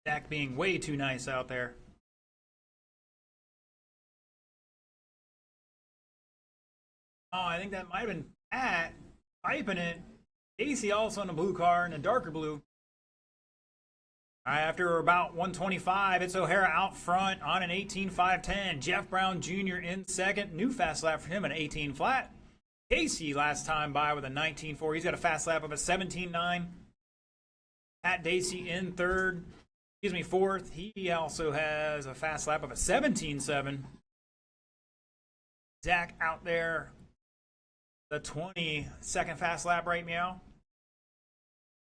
Zach being way too nice out there. Oh, I think that might have been Pat piping it. Casey also in a blue car in a darker blue. All right, after about 125, it's O'Hara out front on an 18.510. Jeff Brown Jr. in second. New fast lap for him, an 18 flat. Casey last time by with a 19.4. He's got a fast lap of a 17.9. Pat Dacey in third. Excuse me, fourth. He also has a fast lap of a 17.7. Zach out there, the 22nd fast lap right meow.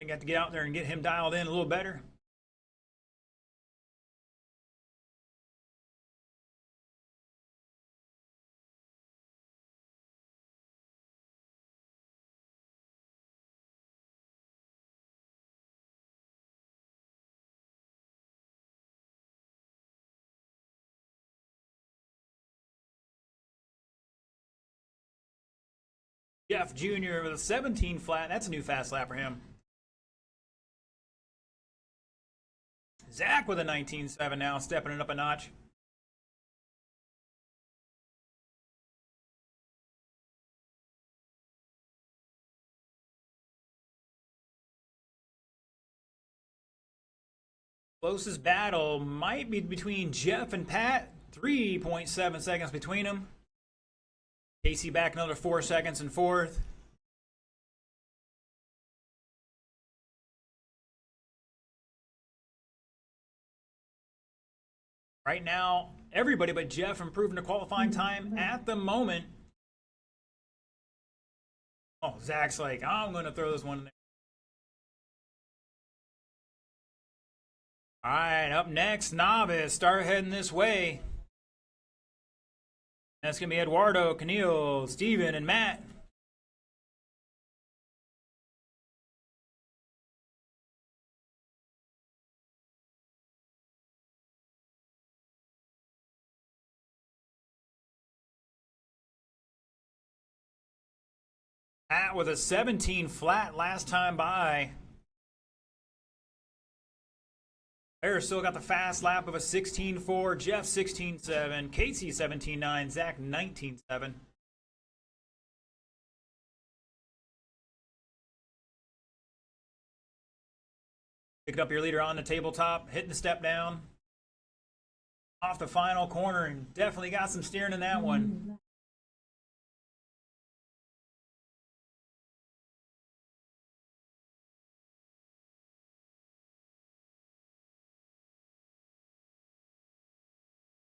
I got to get out there and get him dialed in a little better. Jeff Jr. with a 17 flat. That's a new fast lap for him. Zach with a 19.7 now, stepping it up a notch. Closest battle might be between Jeff and Pat. 3.7 seconds between them. Casey back another 4 seconds in fourth. Right now, everybody but Jeff improving the qualifying time at the moment. Oh, Zach's like, I'm going to throw this one in there. All right, up next, novice. Start heading this way. That's going to be Eduardo, Camille, Steven, and Matt. Matt with a 17 flat last time by. Bear still got the fast lap of a 16.4. Jeff 16.7. Casey 17.9. Zach 19.7. Picking up your leader on the tabletop, hitting the step down. Off the final corner, and definitely got some steering in that one.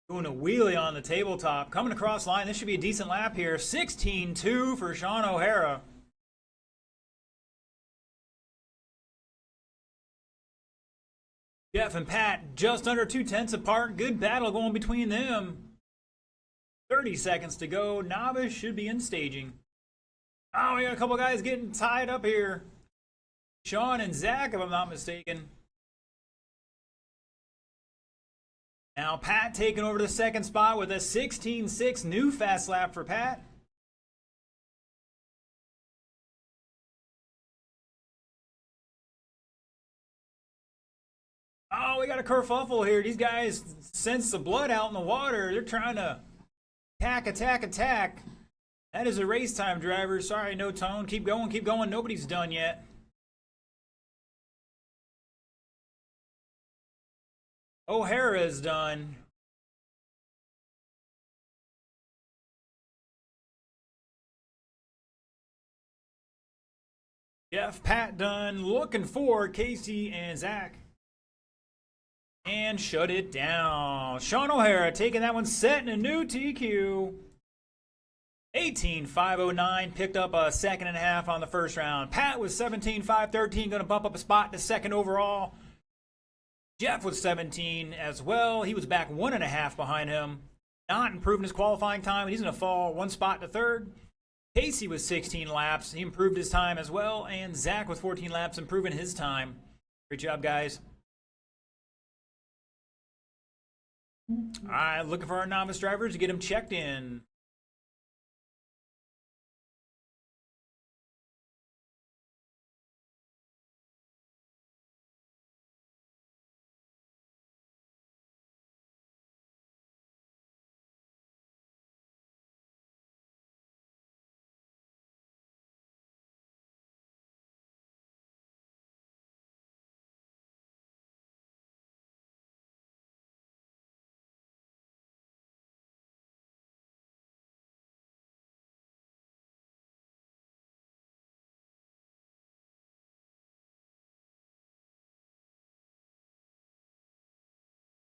Doing a wheelie on the tabletop. Coming across line. This should be a decent lap here. 16.2 for Sean O'Hara. Jeff and Pat just under 2/10 apart. Good battle going between them. 30 seconds to go. Novice should be in staging. Oh, we got a couple guys getting tied up here. Sean and Zach, if I'm not mistaken. Now Pat taking over the second spot with a 16.6 new fast lap for Pat. Oh, we got a kerfuffle here. These guys sense the blood out in the water. They're trying to attack. That is a race time, driver. Sorry, no tone. Keep going. Nobody's done yet. O'Hara is done. Jeff, Pat done. Looking for Casey and Zach. And shut it down. Sean O'Hara taking that one, setting a new TQ. 18.509, picked up a second and a half on the first round. Pat was 17.513, going to bump up a spot to second overall. Jeff was 17 as well. He was back 1.5 behind him. Not improving his qualifying time. He's going to fall 1 spot to third. Casey was 16 laps. He improved his time as well. And Zach with 14 laps, improving his time. Great job, guys. All right, looking for our novice drivers to get them checked in.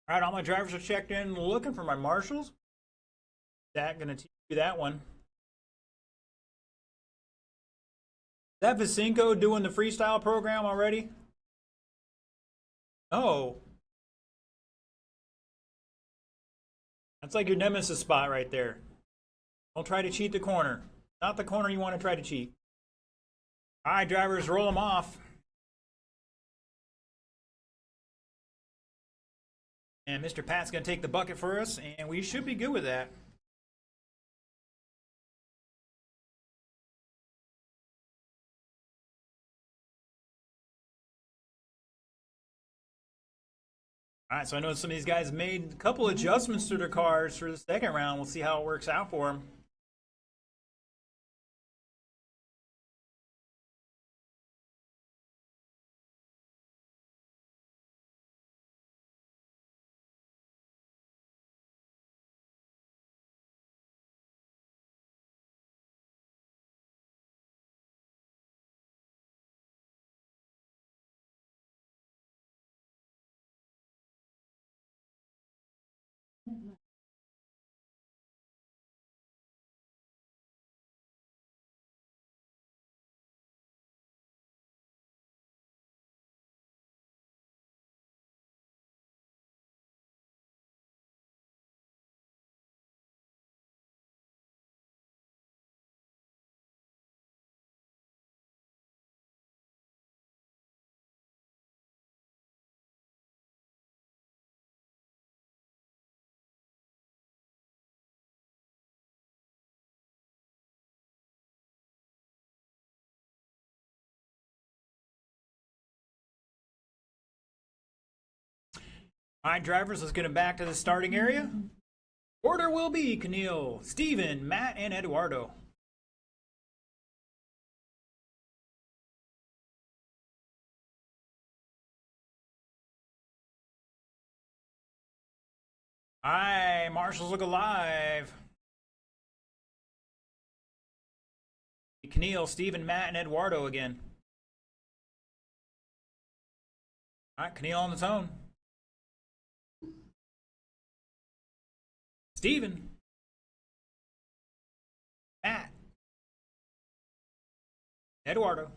All right, all my drivers are checked in, looking for my marshals. Zach gonna teach you that one. that Vicinco doing the freestyle program already? Oh. That's like your nemesis spot right there. Don't try to cheat the corner. Not the corner you want to try to cheat. All right, drivers, roll them off. And Mr. Pat's going to take the bucket for us, and we should be good with that. All right, so I know some of these guys made a couple adjustments to their cars for the second round. We'll see how it works out for them. All right, drivers, let's get them back to the starting area. Order will be Keneal, Steven, Matt, and Eduardo. All right, marshals look alive. Keneal, Steven, Matt, and Eduardo again. All right, Keneal on the tone. Steven. Matt. Eduardo.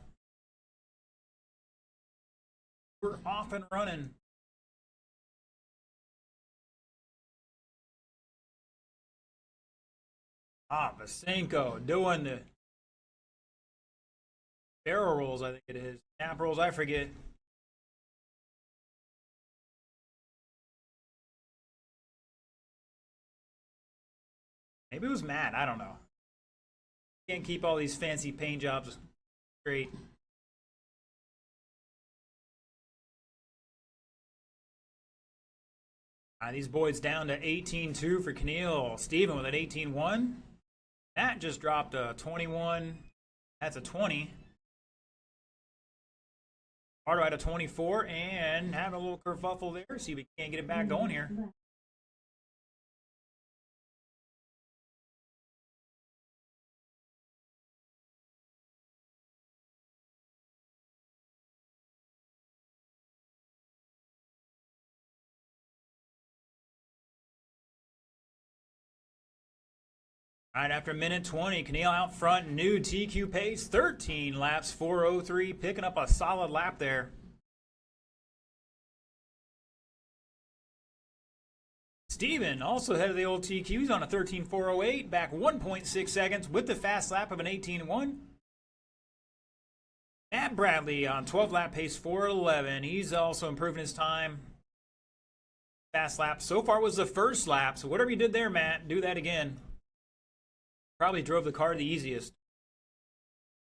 We're off and running. Vicinco doing the barrel rolls, I think it is. Snap rolls, I forget. Maybe it was Matt, I don't know. Can't keep all these fancy paint jobs straight. These boys down to 18-2 for Keneal. Steven with an 18-1. Matt just dropped a 21. That's a 20. Eduardo at a 24 and having a little kerfuffle there. See if we can't get it back going here. All right, after a minute 20, Keneal out front, new TQ pace, 13 laps, 4:03, picking up a solid lap there. Steven also ahead of the old TQs on a 13.408, back 1.6 seconds with the fast lap of an 18.1. Matt Bradley on 12 lap pace, 4:11. He's also improving his time. Fast lap so far was the first lap, so whatever you did there, Matt, do that again. Probably drove the car the easiest.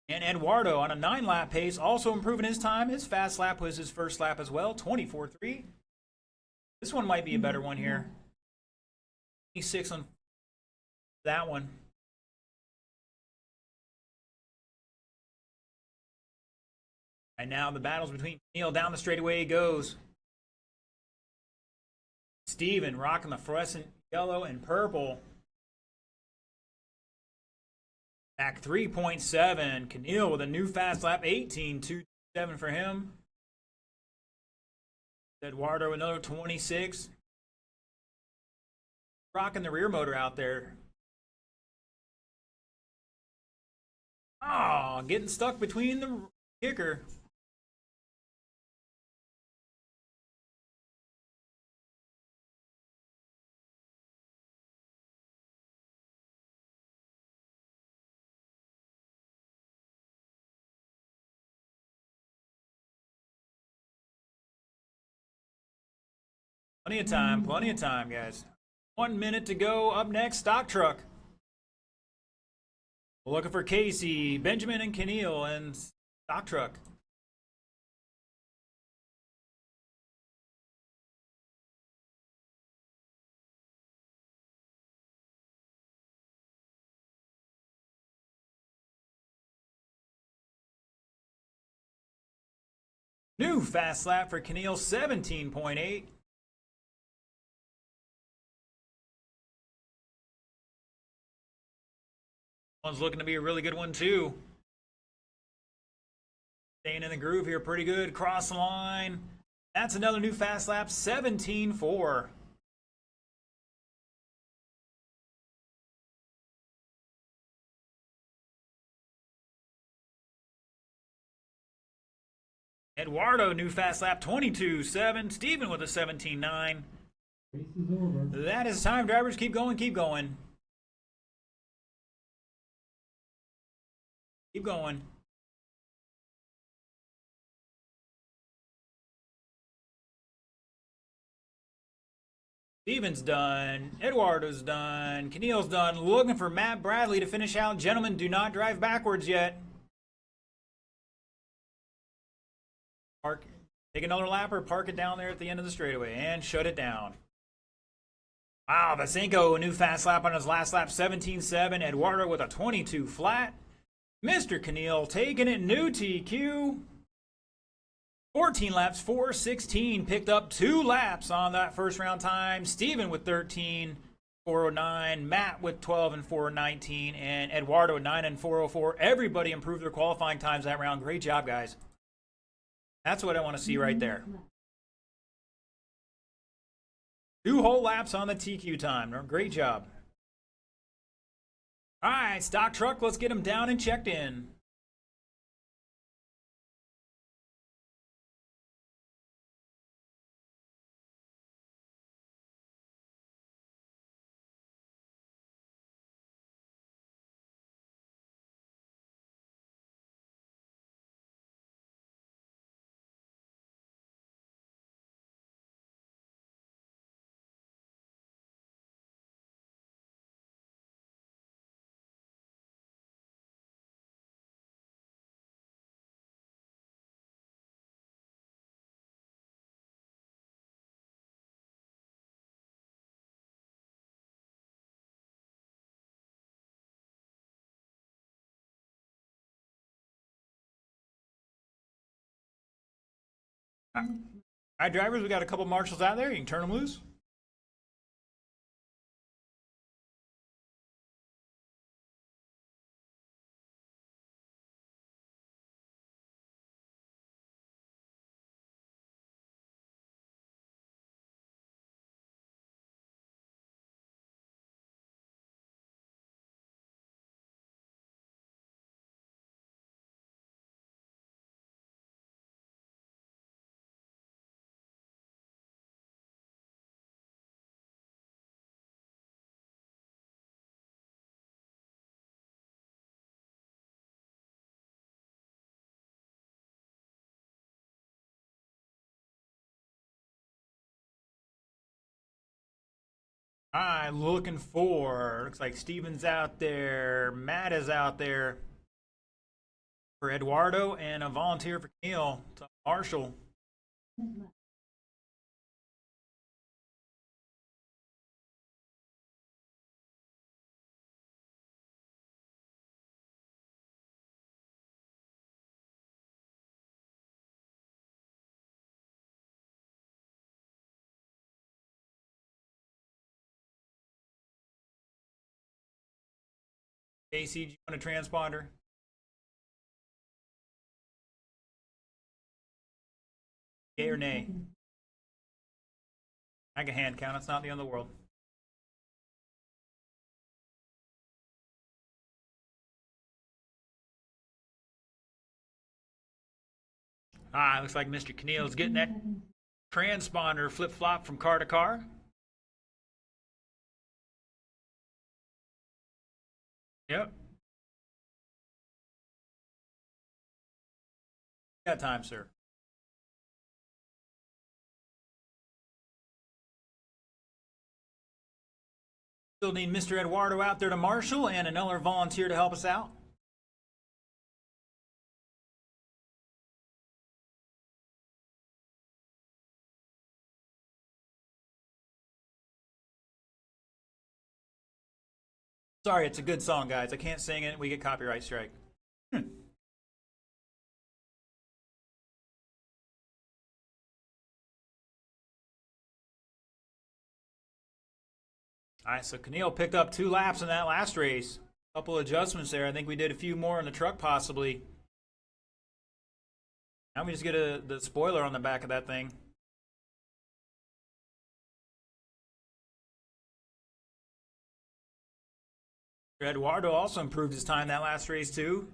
And Eduardo on a 9 lap pace, also improving his time. His fast lap was his first lap as well, 24.3. This one might be a better one here. 26 on that one. And now the battles between Keneal down the straightaway goes. Steven rocking the fluorescent yellow and purple. Back 3.7. Keneal with a new fast lap, 18.227 for him. Eduardo another 26. Rocking the rear motor out there. Oh, getting stuck between the kicker. Plenty of time, guys. 1 minute to go. Up next, Stock Truck. We're looking for Casey, Benjamin, and Keneal, and Stock Truck. New fast lap for Keneal, 17.8. One's looking to be a really good one, too. Staying in the groove here pretty good. Cross the line. That's another new fast lap, 17.4. Eduardo, new fast lap, 22.7. Steven with a 17.9. That is time, drivers. Keep going, keep going. Keep going. Steven's done. Eduardo's done. Keneal's done. Looking for Matt Bradley to finish out. Gentlemen, do not drive backwards yet. Park. Take another lapper. Park it down there at the end of the straightaway and shut it down. Wow, Vasenko, a new fast lap on his last lap, 17.7. Eduardo with a 22 flat. Mr. Keneal taking it, new TQ. 14 laps, 4:16. Picked up 2 laps on that first round time. Steven with 13, 4:09. Matt with 12 and 4:19. And Eduardo 9 and 4:04. Everybody improved their qualifying times that round. Great job, guys. That's what I want to see right there. 2 whole laps on the TQ time. Great job. All right, Stock Truck, let's get them down and checked in. All right, drivers, we got a couple marshals out there. You can turn them loose. I'm looking for, looks like Steven's out there. Matt is out there for Eduardo, and a volunteer for Keneal. Marshall. Casey, do you want a transponder? Yay or nay? I can hand count. It's not the end of the world. Looks like Mr. Keneal's getting that transponder flip-flop from car to car. Yep. Got time, sir. Still need Mr. Eduardo out there to marshal and another volunteer to help us out. Sorry, it's a good song, guys. I can't sing it. We get copyright strike. All right, so Keneal picked up 2 laps in that last race. A couple adjustments there. I think we did a few more in the truck, possibly. Now we just get the spoiler on the back of that thing. Eduardo also improved his time that last race, too.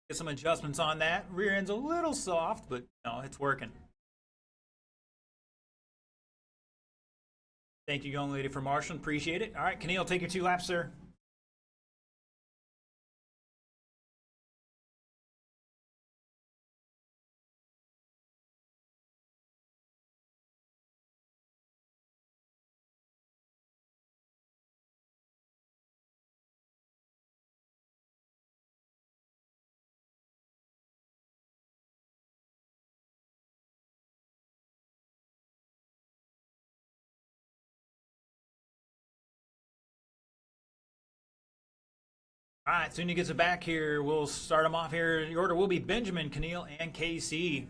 Get some adjustments on that. Rear end's a little soft, but no, it's working. Thank you, young lady, for marshaling. Appreciate it. All right, Keneal, take your 2 laps, sir. All right, soon he gets it back here. We'll start him off here. The order will be Benjamin, Keneal, and KC.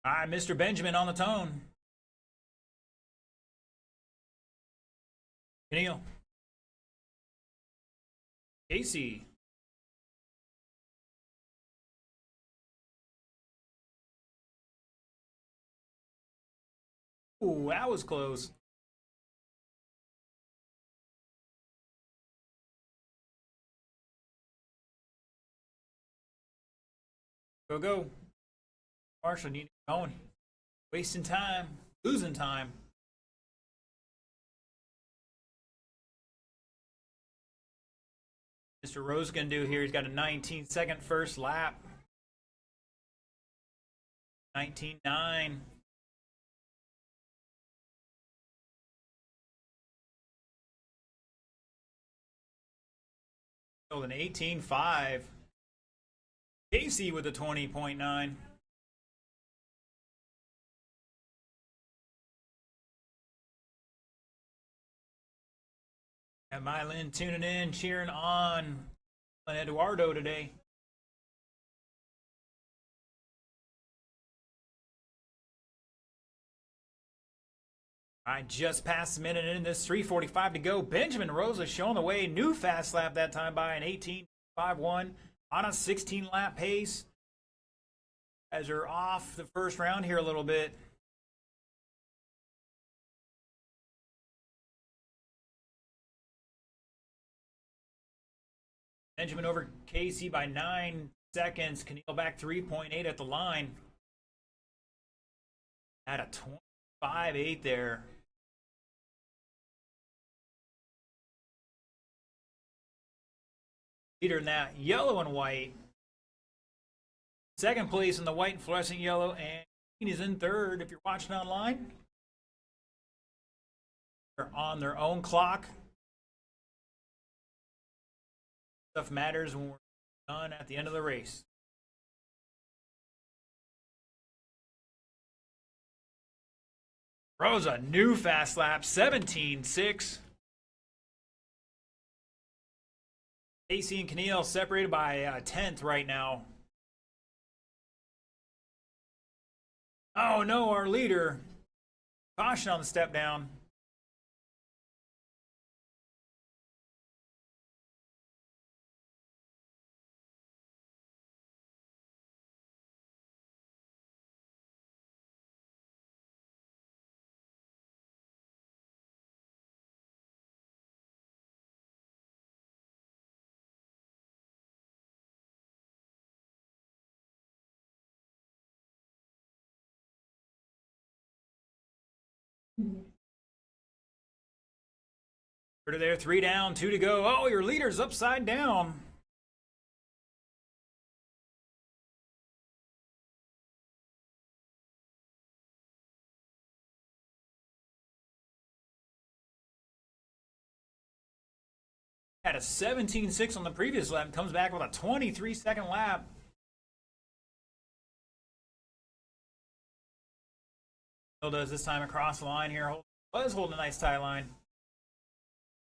All right, Mr. Benjamin on the tone. Keneal. Casey. Ooh, that was close. Go, go. Marshall, you need going. Wasting time. Losing time. Mr. Rose can do here. He's got a 19-second first lap. 19.9. Oh, an 18.5. Casey with a 20.9. And Mylin tuning in, cheering on Eduardo today. All right, just past a minute in this, 3:45 to go. Benjamin Rosa showing the way. New fast lap that time by an 18.51 on a 16-lap pace. As you're off the first round here a little bit. Benjamin over Casey by 9 seconds. Keneal back 3.8 at the line. At a 25.8 there. Leader in that yellow and white. Second place in the white and fluorescent yellow, and is in third if you're watching online. They're on their own clock. Stuff matters when we're done at the end of the race. Rosa, new fast lap, 17.6. AC and Keneal separated by a 10th right now. Oh no, our leader. Caution on the step down. There, 3 down, 2 to go. Oh, your leader's upside down. Had a 17.6 on the previous lap, comes back with a 23-second lap. Still does this time across the line here. Was holding a nice tie line.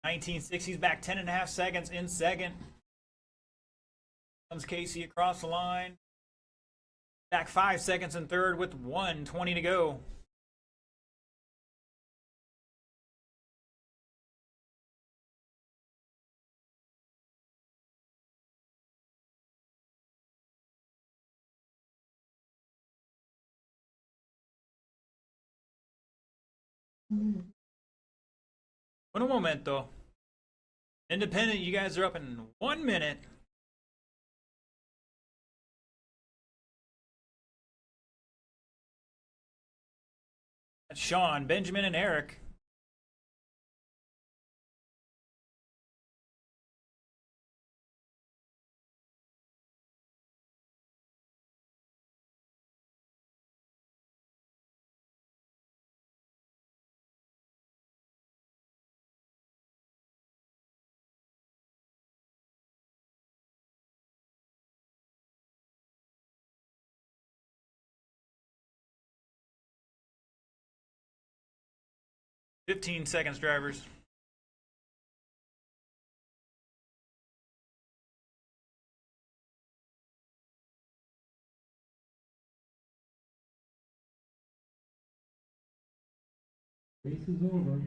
19.6, back 10.5 seconds in second. Comes Casey across the line. Back 5 seconds in third with 1:20 to go. Un momento. Independent, you guys are up in 1 minute. That's Sean, Benjamin, and Eric. "15 seconds, drivers." Race is over.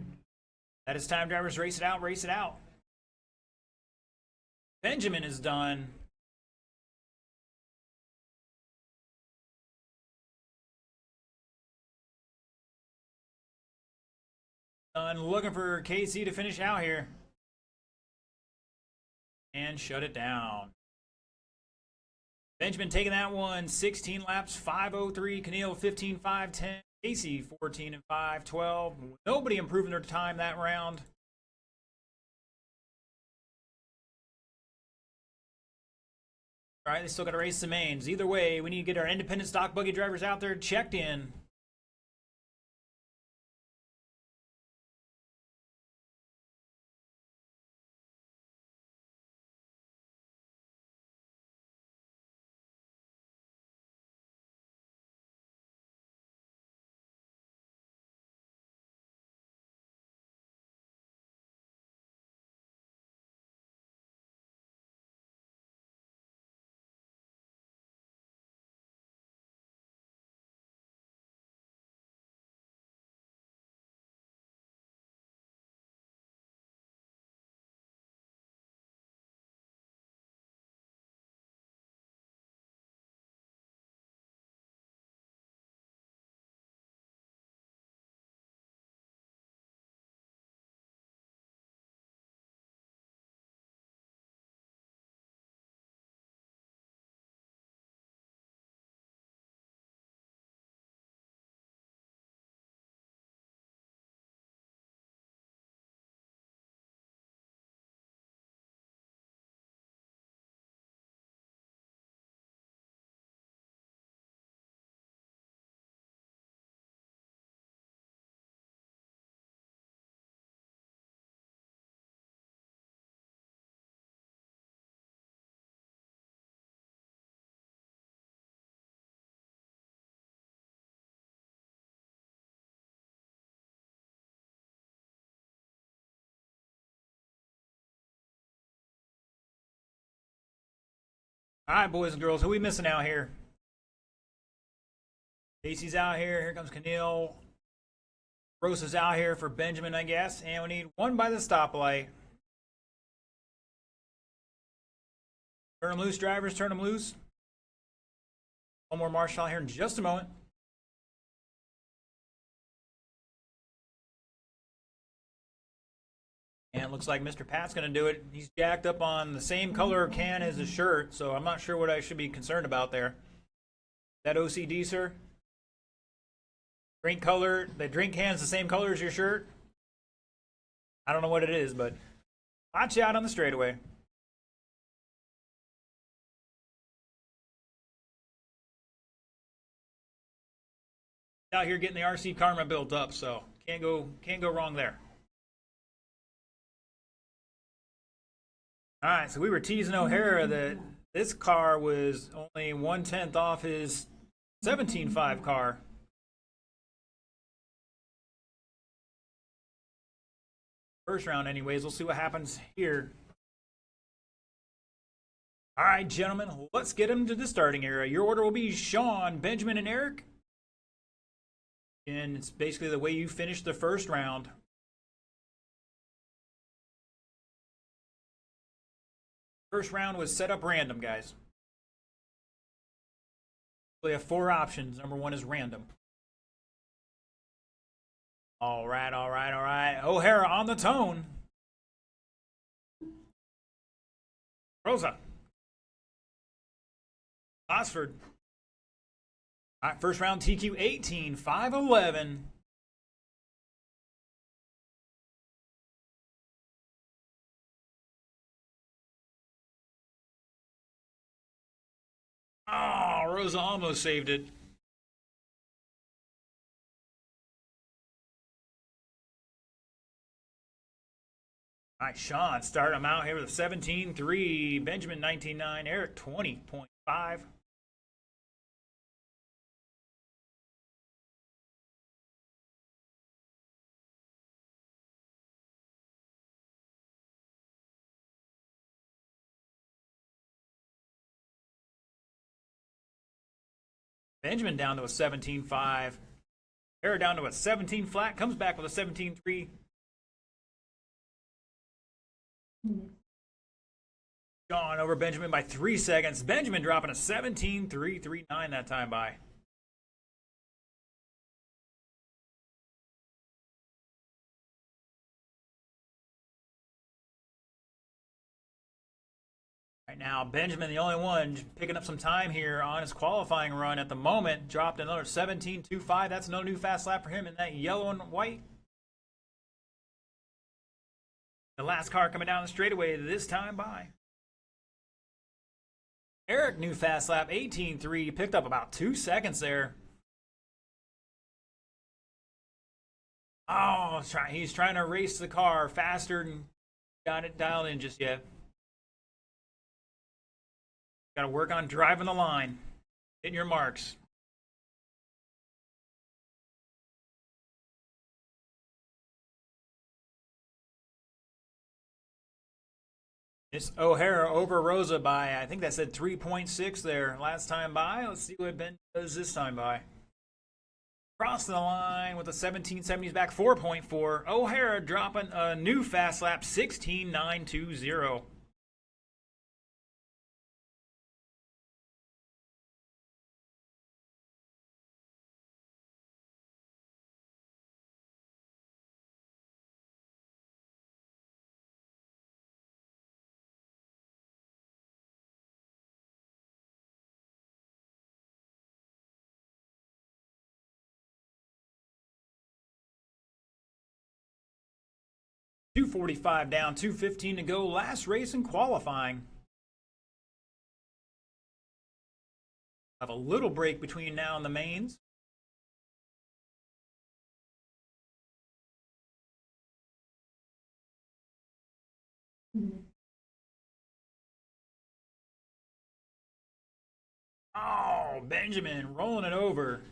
That is time, drivers. Race it out, race it out. Benjamin is done. Looking for KC to finish out here. And shut it down. Benjamin taking that one. 16 laps, 5:03. Keneal 15.5.10. Casey 14 and 5:12. Nobody improving their time that round. All right, they still got to race the mains. Either way, we need to get our independent stock buggy drivers out there checked in. All right, boys and girls, who are we missing out here? Casey's out here. Here comes Keneal. Gross is out here for Benjamin, I guess. And we need one by the stoplight. Turn them loose, drivers. Turn them loose. One more marshal here in just a moment. And it looks like Mr. Pat's going to do it. He's jacked up on the same color can as his shirt, so I'm not sure what I should be concerned about there. Is that OCD, sir? Drink color, the drink can's the same color as your shirt. I don't know what it is, but watch out on the straightaway. Out here getting the RC Karma built up, so can't go wrong there. All right, so we were teasing O'Hara that this car was only 1/10 off his 17.5 car. First round, anyways. We'll see what happens here. All right, gentlemen, let's get into the starting area. Your order will be Sean, Benjamin, and Eric. And it's basically the way you finished the first round. First round was set up random, guys. We have 4 options. Number 1 is random. All right, all right, all right. O'Hara on the tone. Rosa. Osford. All right, first round TQ 18, 511. Oh, Rosa almost saved it. All right, Sean starting him out here with a 17.3. Benjamin 19.9. Eric 20.5. Benjamin down to a 17.5. Eric down to a 17 flat. Comes back with a 17.3. Sean over Benjamin by 3 seconds. Benjamin dropping a 17.339 that time by. Right now, Benjamin, the only one picking up some time here on his qualifying run at the moment, dropped another 17.25. That's no new fast lap for him in that yellow and white. The last car coming down the straightaway this time by. Eric, new fast lap, 18.3. Picked up about 2 seconds there. Oh, he's trying to race the car faster and got it dialed in just yet. Got to work on driving the line, hitting your marks. It's O'Hara over Rosa by, I think that said 3.6 there last time by. Let's see what Ben does this time by. Crossing the line with the 1770s back, 4.4. O'Hara dropping a new fast lap, 16.920. .245 down, 2:15 to go. Last race in qualifying. Have a little break between now and the mains. Oh, Benjamin rolling it over.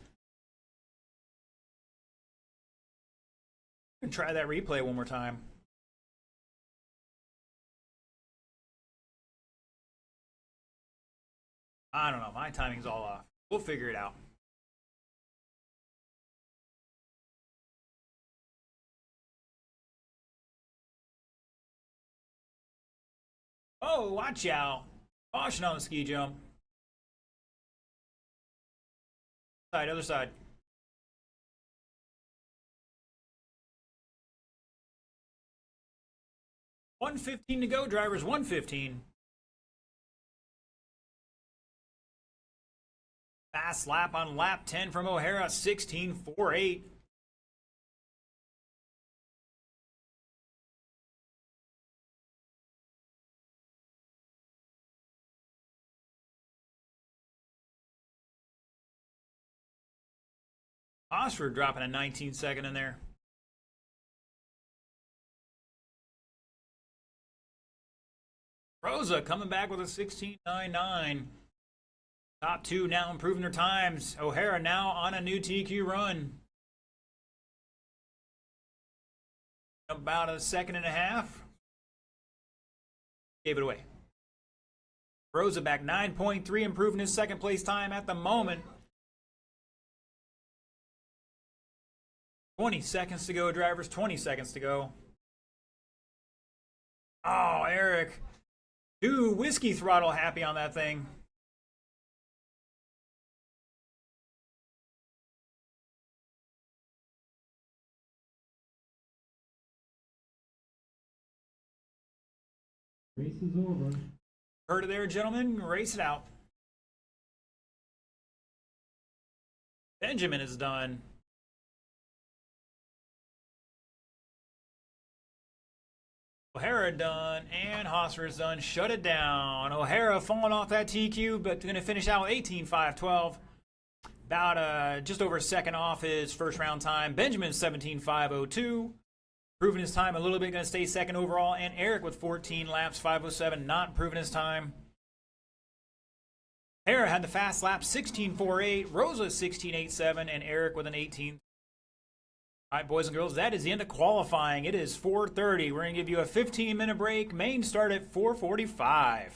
Try that replay one more time. I don't know. My timing's all off. We'll figure it out. Oh, watch out. Caution on the ski jump. Side, other side. .115 to go, drivers. 1:15. Fast lap on lap 10 from O'Hara, 16.48. Osford dropping a 19-second in there. Rosa coming back with a 16.99. Top two now improving their times. O'Hara now on a new TQ run. About a second and a half. Gave it away. Rosa back 9.3, improving his second place time at the moment. 20 seconds to go, drivers. 20 seconds to go. Oh, Eric. Too whiskey throttle happy on that thing. Race is over. Heard it there, gentlemen. Race it out. Benjamin is done. O'Hara done, and Hosser is done. Shut it down. O'Hara falling off that TQ, but going to finish out with 18.512. About just over a second off his first round time. Benjamin 17.502. Proving his time a little bit, going to stay second overall. And Eric with 14 laps, 507, not proving his time. O'Hara had the fast lap, 16.48. Rosa 16.87, and Eric with an 18. All right, boys and girls, that is the end of qualifying. It is 4:30. We're going to give you a 15-minute break. Main start at 4:45.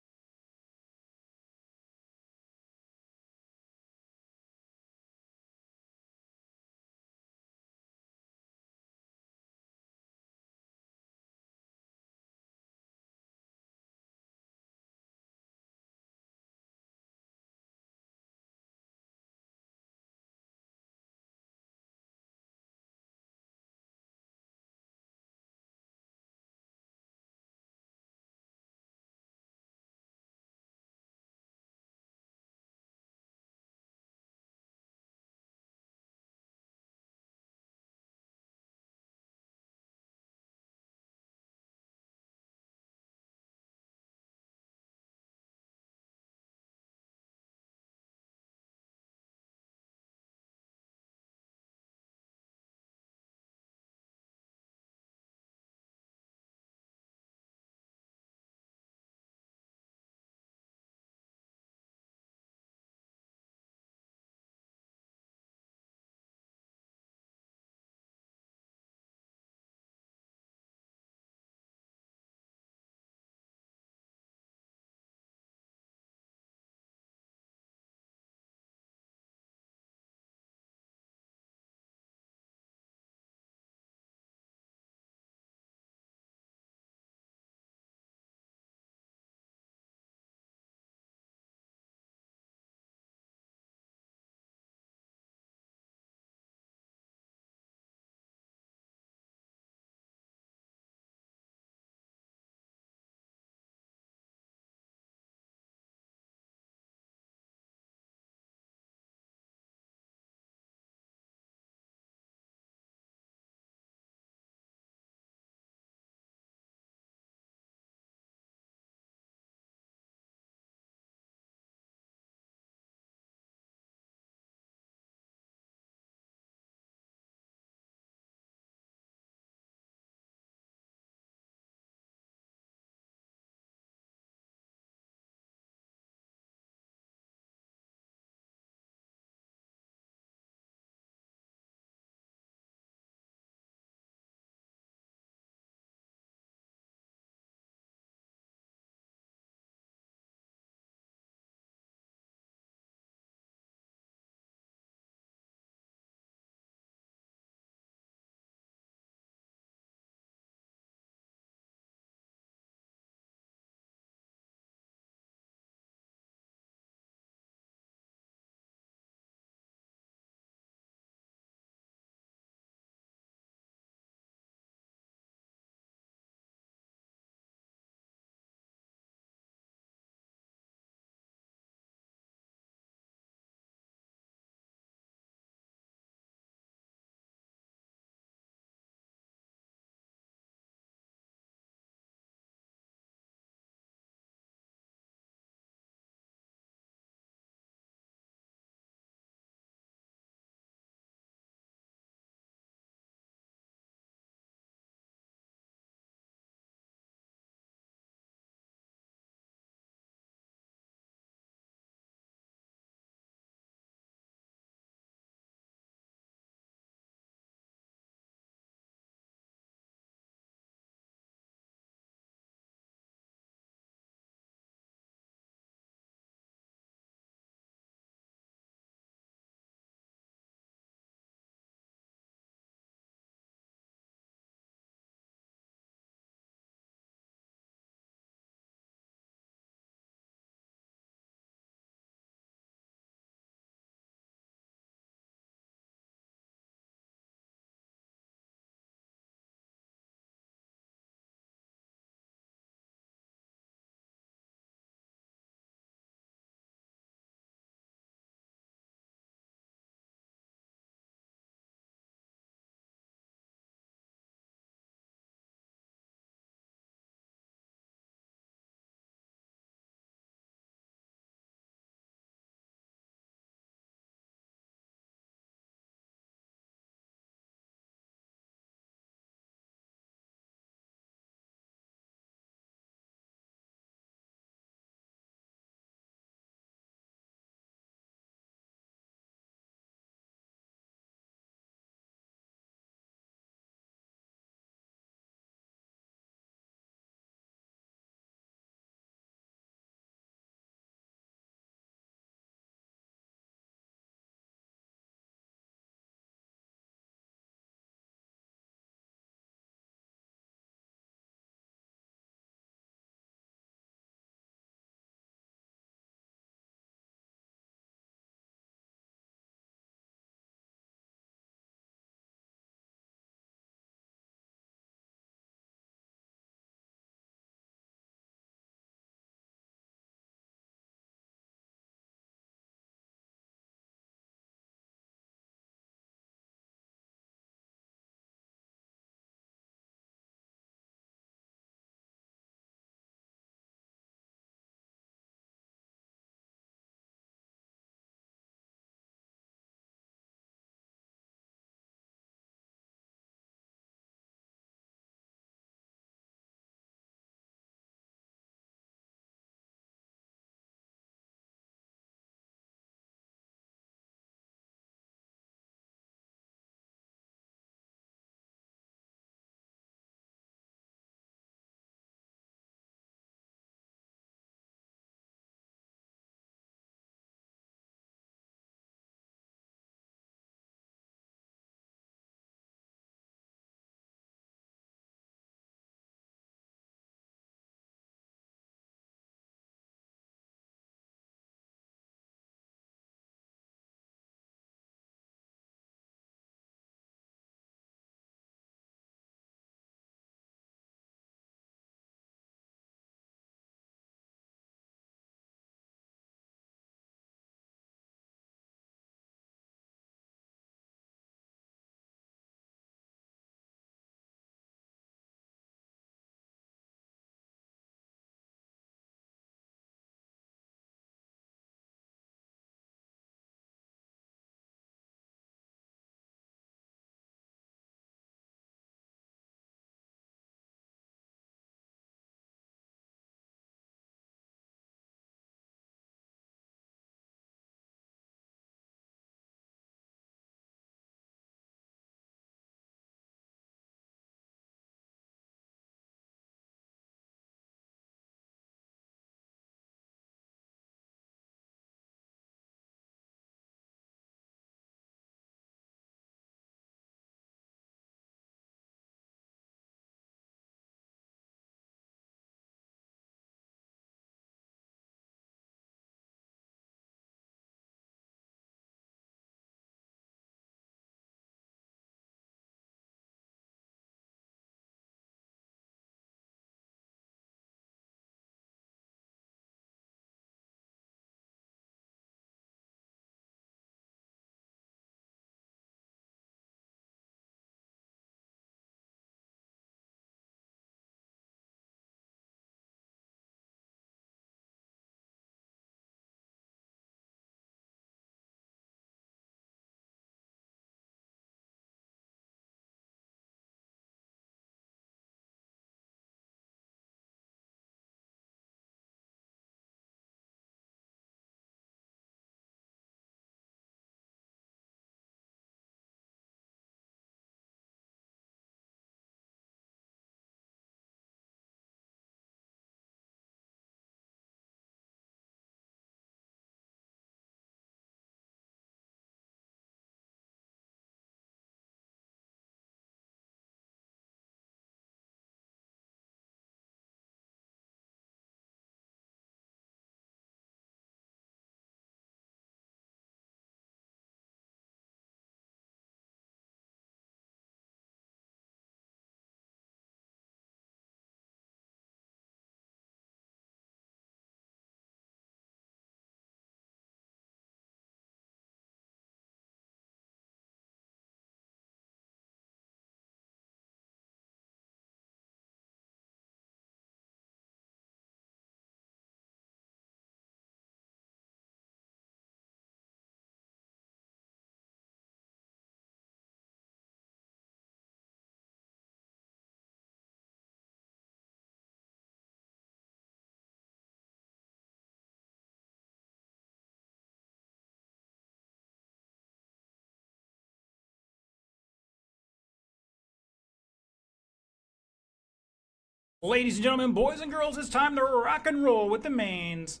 Ladies and gentlemen, boys and girls, it's time to rock and roll with the mains.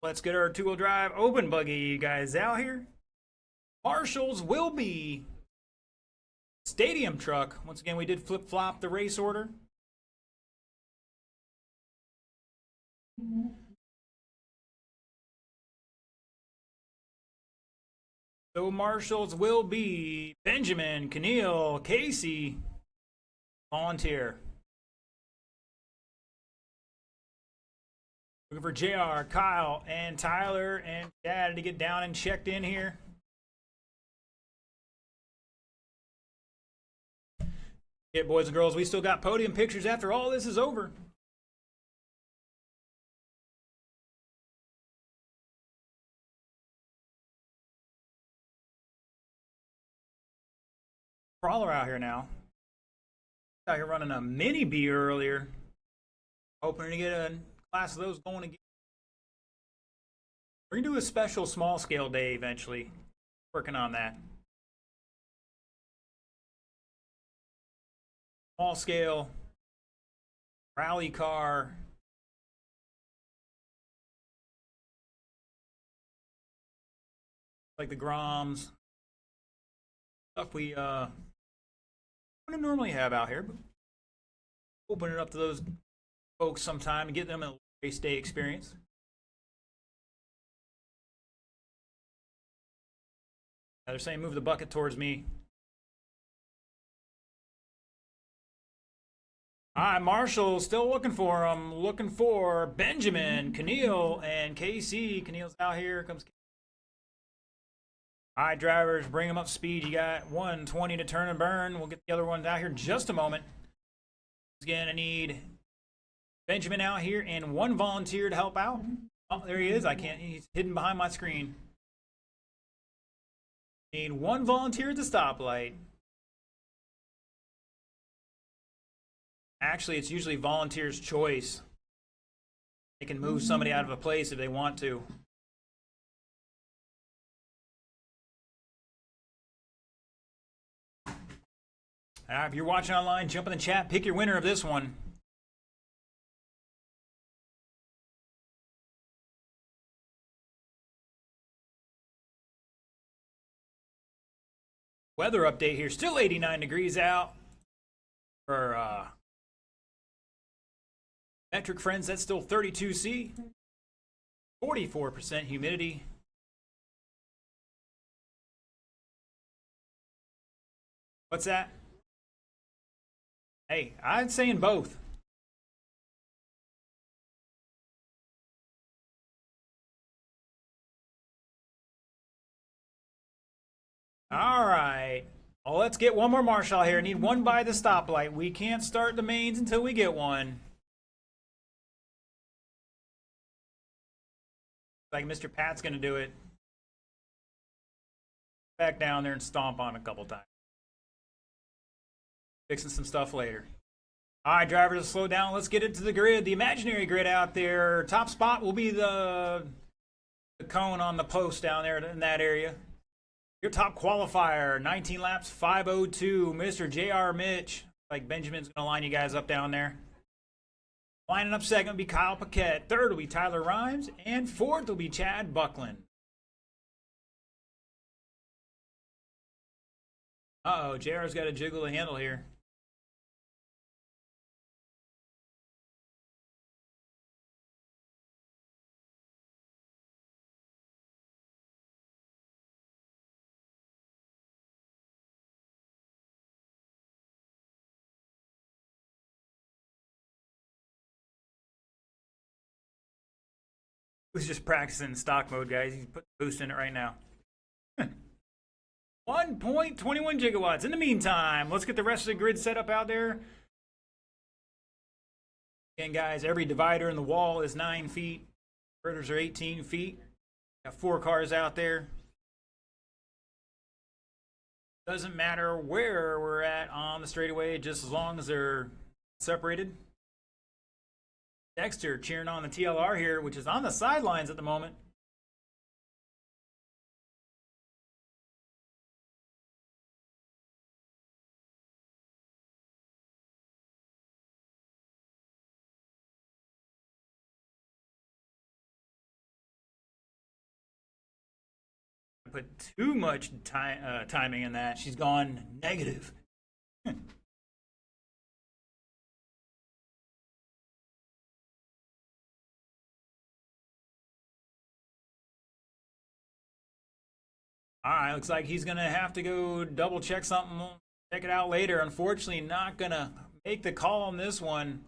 Let's get our two-wheel drive open buggy guys out here. Marshall's will be stadium truck. Once again, we did flip-flop the race order. So Marshall's will be Benjamin, Keneal, Casey, volunteer. Looking for JR, Kyle, and Tyler and Chad to get down and checked in here. Yeah, boys and girls, we still got podium pictures after all this is over. Crawler out here now. Out here running a mini B earlier. Hoping to get a class of those going again. We're gonna do a special small scale day eventually. Working on that. Small scale rally car. Like the Groms. Stuff we wouldn't normally have out here, but open it up to those folks sometime and get them a race day experience. They're saying move the bucket towards me. All right, Marshall still looking for him. Looking for Benjamin, Keneal, and KC. Keneal's out here. Comes. All right, drivers, bring them up to speed. You got 120 to turn and burn. We'll get the other ones out here in just a moment. Again, I need Benjamin out here and one volunteer to help out. Oh, there he is. I can't. He's hidden behind my screen. Need one volunteer at the stoplight. Actually, it's usually volunteer's choice. They can move somebody out of a place if they want to. If you're watching online, jump in the chat, pick your winner of this one. Weather update here, still 89 degrees out. For metric friends, that's still 32C. 44% humidity. What's that? Hey, I'm saying both. All right. Well, let's get one more Marshall here. Need one by the stoplight. We can't start the mains until we get one. Like Mr. Pat's going to do it. Back down there and stomp on a couple times. Fixing some stuff later. All right, drivers, slow down. Let's get into the grid. The imaginary grid out there. Top spot will be the cone on the post down there in that area. Your top qualifier, 19 laps, 5:02. Mr. J.R. Mitch. Like Benjamin's going to line you guys up down there. Lining up second will be Kyle Paquette. Third will be Tyler Rhymes. And fourth will be Chad Buckland. Uh-oh, JR's got to jiggle the handle here. Was just practicing stock mode, guys. He's putting boost in it right now. 1.21 gigawatts. In the meantime, let's get the rest of the grid set up out there. Again, guys, every divider in the wall is 9 feet. Inverters are 18 feet. Got 4 cars out there. Doesn't matter where we're at on the straightaway, just as long as they're separated. Dexter cheering on the TLR here, which is on the sidelines at the moment. put too much timing in that. She's gone negative. All right, looks like he's gonna have to go double check something. Check it out later. Unfortunately, not gonna make the call on this one.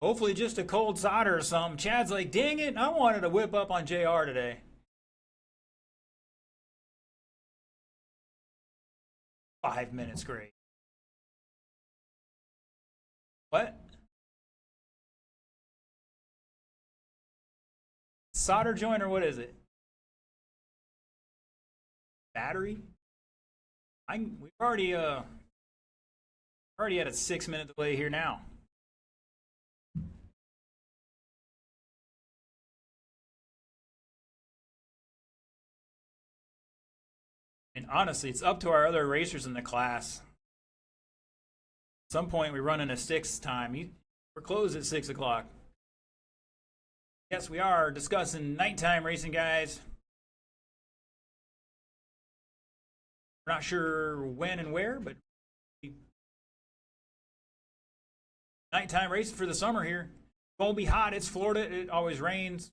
Hopefully, just a cold solder or something. Chad's like, dang it, I wanted to whip up on JR today. Five minutes, great. What? Solder joint or what is it? Battery? We've already at a 6 minute delay here now. And honestly, it's up to our other racers in the class. At some point, we run into 6 time. We're closed at 6 o'clock. Yes, we are discussing nighttime racing, guys. We're not sure when and where, but nighttime racing for the summer here. It's gonna be hot. It's Florida. It always rains.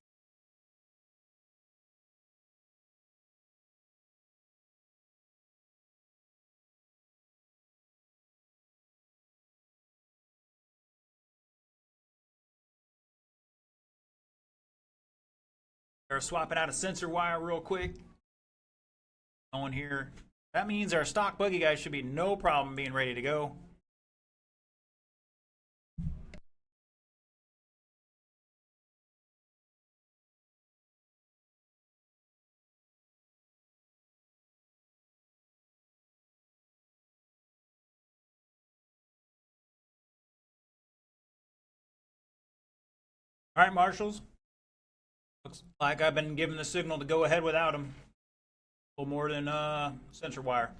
They're swapping out a sensor wire real quick. Going here. That means our stock buggy guys should be no problem being ready to go. All right, marshals. Looks like I've been given the signal to go ahead without him. A little more than sensor wire.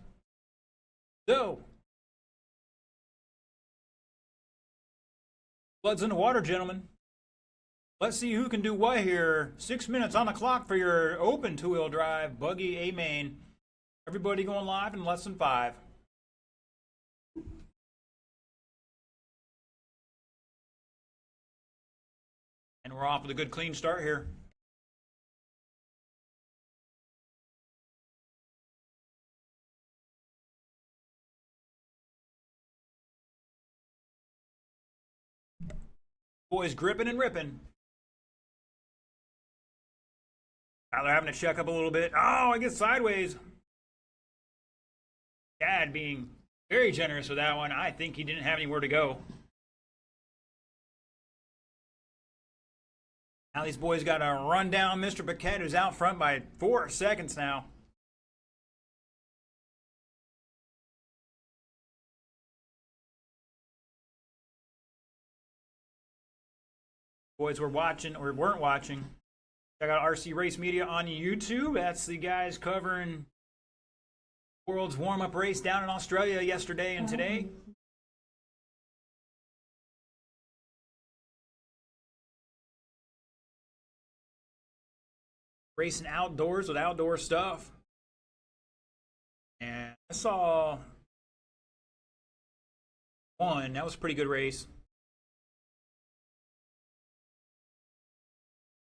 So, blood's in the water, gentlemen. Let's see who can do what here. 6 minutes on the clock for your open two-wheel drive buggy A main. Everybody going live in less than 5. And we're off with a good clean start here. Boys gripping and ripping. Tyler having to check up a little bit. Oh, I get sideways. Dad being very generous with that one. I think he didn't have anywhere to go. Now these boys got to run down Mr. Paquette, who's out front by 4 seconds now. Boys were watching or weren't watching. Check out RC Race Media on YouTube. That's the guys covering World's warm-up race down in Australia yesterday and today. Racing outdoors with outdoor stuff. And I saw one. That was a pretty good race.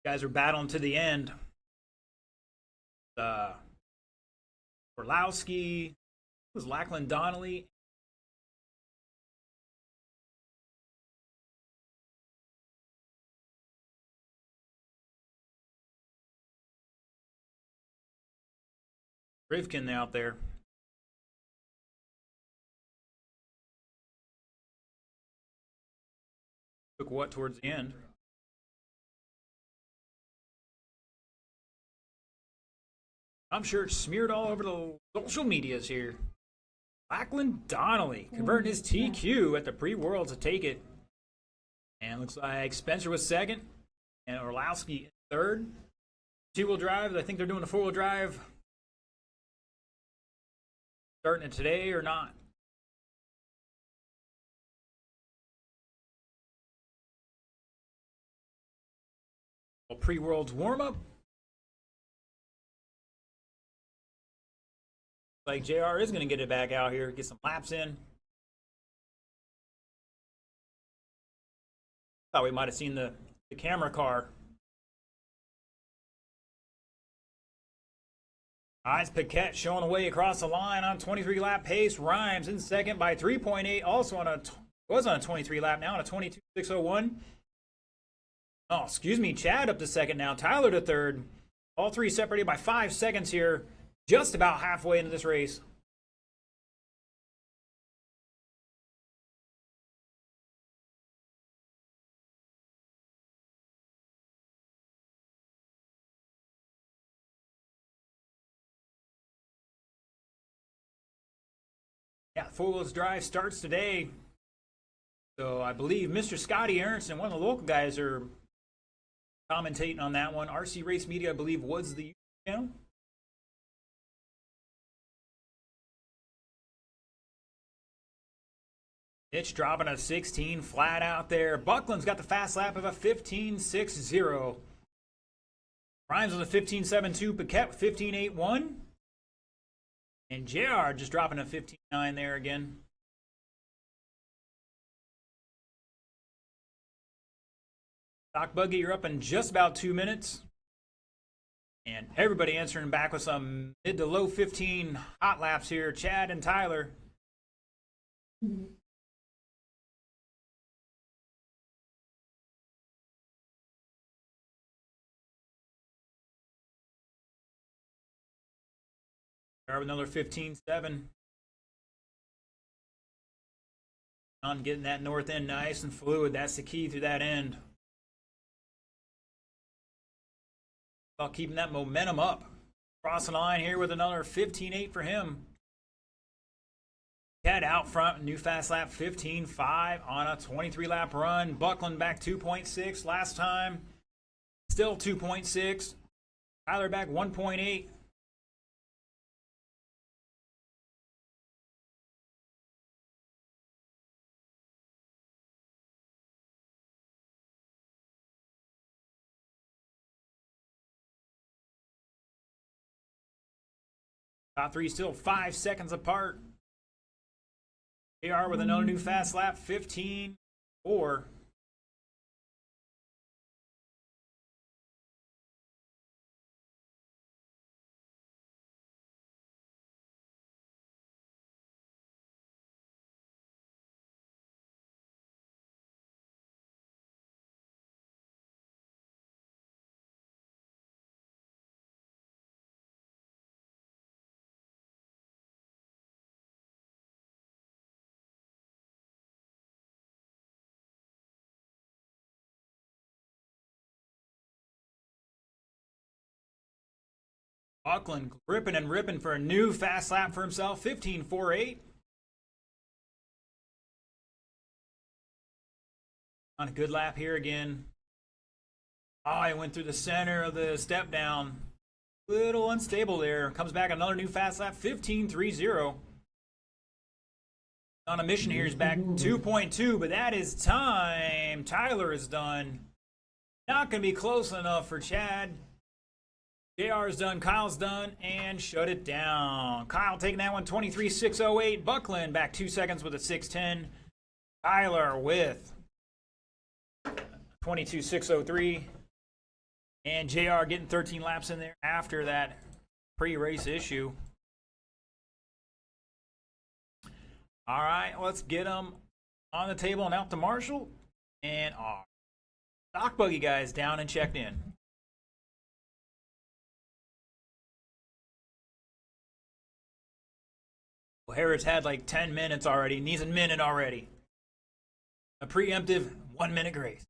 Guys are battling to the end. Orlowski, was Lachlan Donnelly. Rivkin out there. Took what towards the end? I'm sure it's smeared all over the social medias here. Lachlan Donnelly converting his TQ at the pre-world to take it. And looks like Spencer was second and Orlowski third. Two-wheel drive. I think they're doing a four-wheel drive. Starting it today or not. Pre-world's warm-up. Like JR is going to get it back out here, get some laps in. Thought we might have seen the camera car. Eyes Paquette showing away across the line on 23 lap pace. Rhymes in second by 3.8. Also was on a 23 lap, now on a 22.601. Oh, excuse me, Chad up to second now. Tyler to third. All three separated by 5 seconds here. Just about halfway into this race. Yeah, four wheels drive starts today. So I believe Mr. Scotty Aronson, one of the local guys, are commentating on that one. RC Race Media, I believe, was the channel. Mitch dropping a 16 flat out there. Buckland's got the fast lap of a 15.60. Rhymes on a 15.72. Paquette 15.81. And JR just dropping a 15.9 there again. Stock Buggy, you're up in just about 2 minutes. And everybody answering back with some mid to low 15 hot laps here. Chad and Tyler. Another 15.7. On getting that north end nice and fluid. That's the key through that end. About keeping that momentum up. Crossing the line here with another 15.8 for him. Cat out front, new fast lap 15.5 on a 23 lap run. Buckland back 2.6 last time. Still 2.6. Tyler back 1.8. Top three still 5 seconds apart. JR with another new fast lap, 15.4. Buckland ripping and ripping for a new fast lap for himself, 15.48. On a good lap here again. Oh, he went through the center of the step down. Little unstable there. Comes back another new fast lap, 15.30. On a mission here, he's back 2.2, but that is time. Tyler is done. Not going to be close enough for Chad. JR's done, Kyle's done, and shut it down. Kyle taking that one, 23.608. Buckland back 2 seconds with a 6.10. Tyler with 22.603. And JR getting 13 laps in there after that pre-race issue. All right, let's get them on the table and out to Marshall. And our stock buggy guys down and checked in. Well, Harris had like 10 minutes already. Needs a minute already. A preemptive 1 minute grace.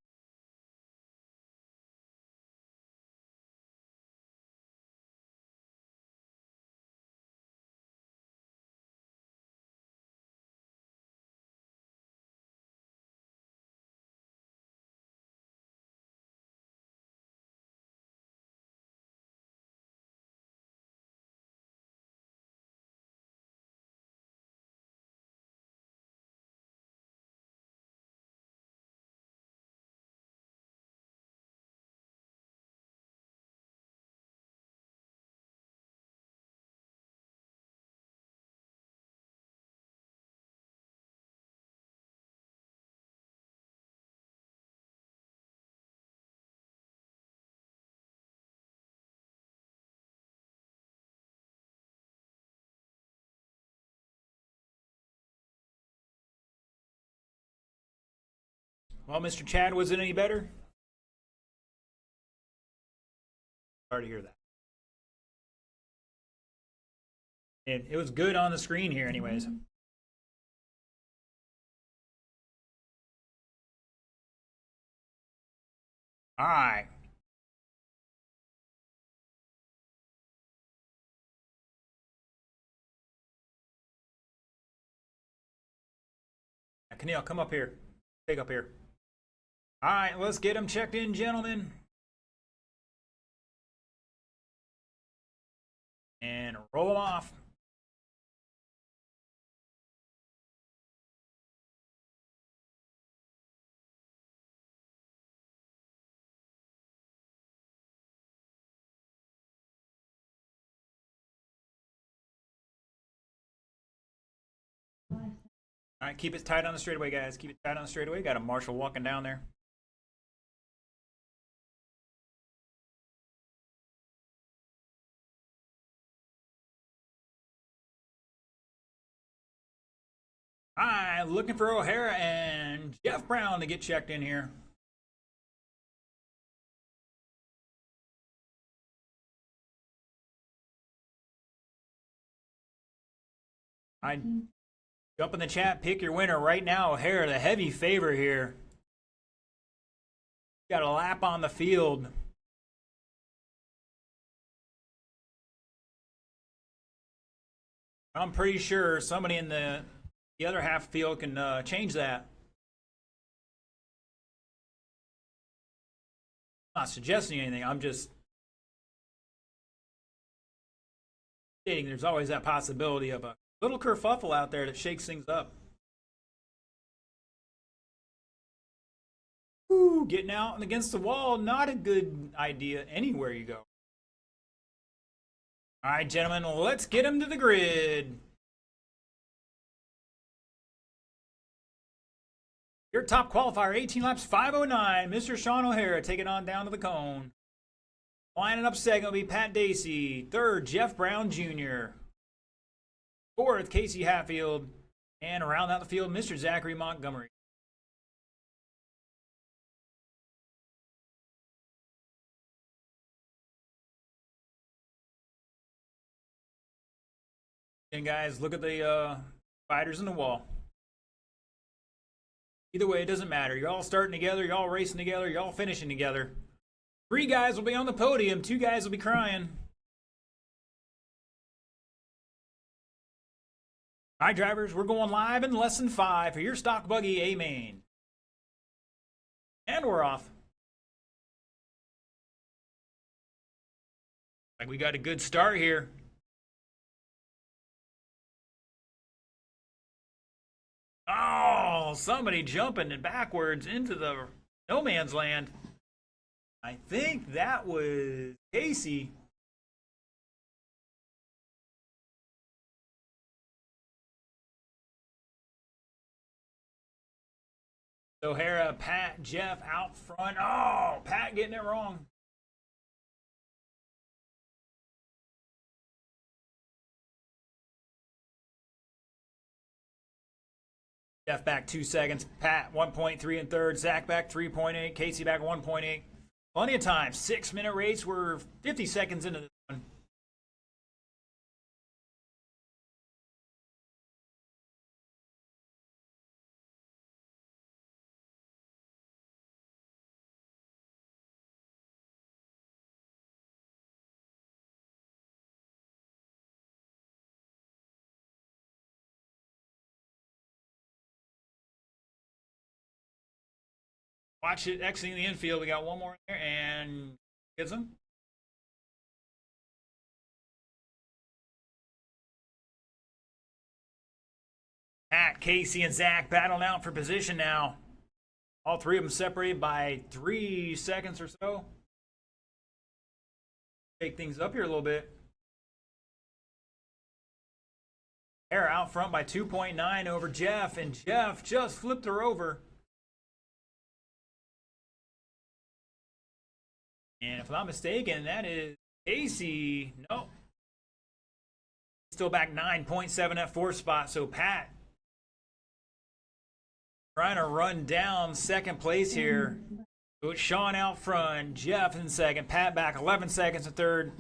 Well, Mr. Chad, was it any better? Sorry to hear that. It was good on the screen here, anyways. All right. Keneal, come up here. Take up here. All right, let's get them checked in, gentlemen. And roll them off. All right, keep it tight on the straightaway, guys. Keep it tight on the straightaway. Got a marshal walking down there. All right, looking for O'Hara and Jeff Brown to get checked in here. I jump in the chat, pick your winner right now. O'Hara, the heavy favor here. Got a lap on the field. I'm pretty sure somebody in the other half field can change that. I'm not suggesting anything. I'm just stating there's always that possibility of a little kerfuffle out there that shakes things up. Ooh, getting out and against the wall, not a good idea anywhere you go. All right, gentlemen, let's get him to the grid. Your top qualifier, 18 laps, 5:09. Mr. Sean O'Hara taking on down to the cone. Lining up second will be Pat Dacey. Third, Jeff Brown Jr. Fourth, Casey Hatfield. And around out the field, Mr. Zachary Montgomery. And guys, look at the fighters in the wall. Either way, it doesn't matter. You're all starting together, you're all racing together, you're all finishing together. 3 guys will be on the podium, 2 guys will be crying. All right, drivers, we're going live in lesson 5 for your stock buggy A-Main. And we're off. Like we got a good start here. Oh, somebody jumping and backwards into the no man's land. I think that was Casey. O'Hara, Pat, Jeff out front. Oh, Pat getting it wrong. Jeff back 2 seconds. Pat 1.3 in third. Zach back 3.8. Casey back 1.8. Plenty of time. 6-minute race. We're 50 seconds into this one. Watch it exiting the infield. We got one more in there and gets him. Pat, Casey, and Zach battling out for position now. All 3 of them separated by 3 seconds or so. Take things up here a little bit. O'Hara out front by 2.9 over Jeff, and Jeff just flipped her over. And if I'm not mistaken, that is Casey. No. Still back 9.7 at 4th spot. So Pat trying to run down second place here. So it's Sean out front, Jeff in second, Pat back 11 seconds in third.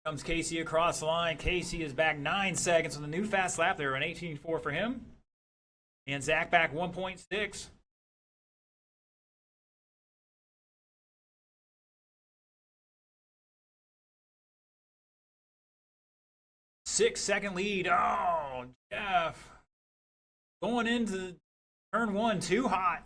Comes Casey across the line. Casey is back 9 seconds on the new fast lap there, an 18.4 for him. And Zach back 1.6. Six-second lead. Oh, Jeff. Going into turn one, too hot.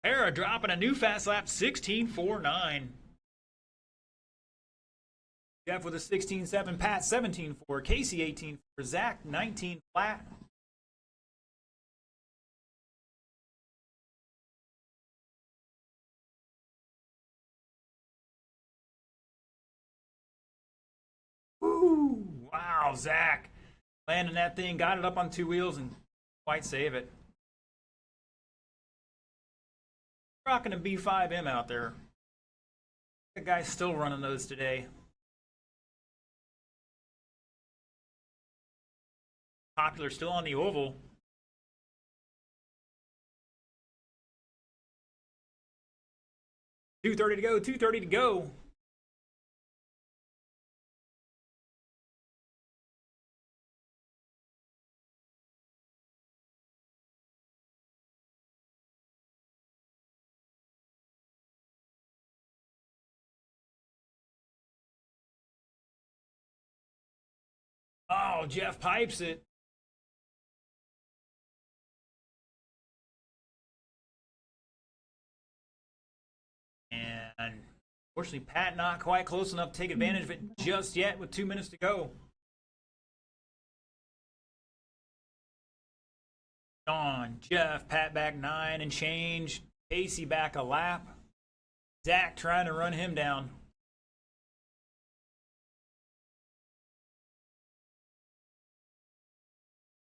Era dropping a new fast lap, 16.49. Jeff with a 16.7, Pat 17.4, Casey 18.4, Zach 19 flat. Woo! Wow, Zach landing that thing, got it up on two wheels and quite save it. Rocking a B5M out there. The guy's still running those today. Popular still on the oval. .230 to go, 2:30 to go. Oh, Jeff pipes it. And unfortunately, Pat not quite close enough to take advantage of it just yet with 2 minutes to go. Sean, Jeff, Pat back 9 and change. Casey back a lap. Zach trying to run him down.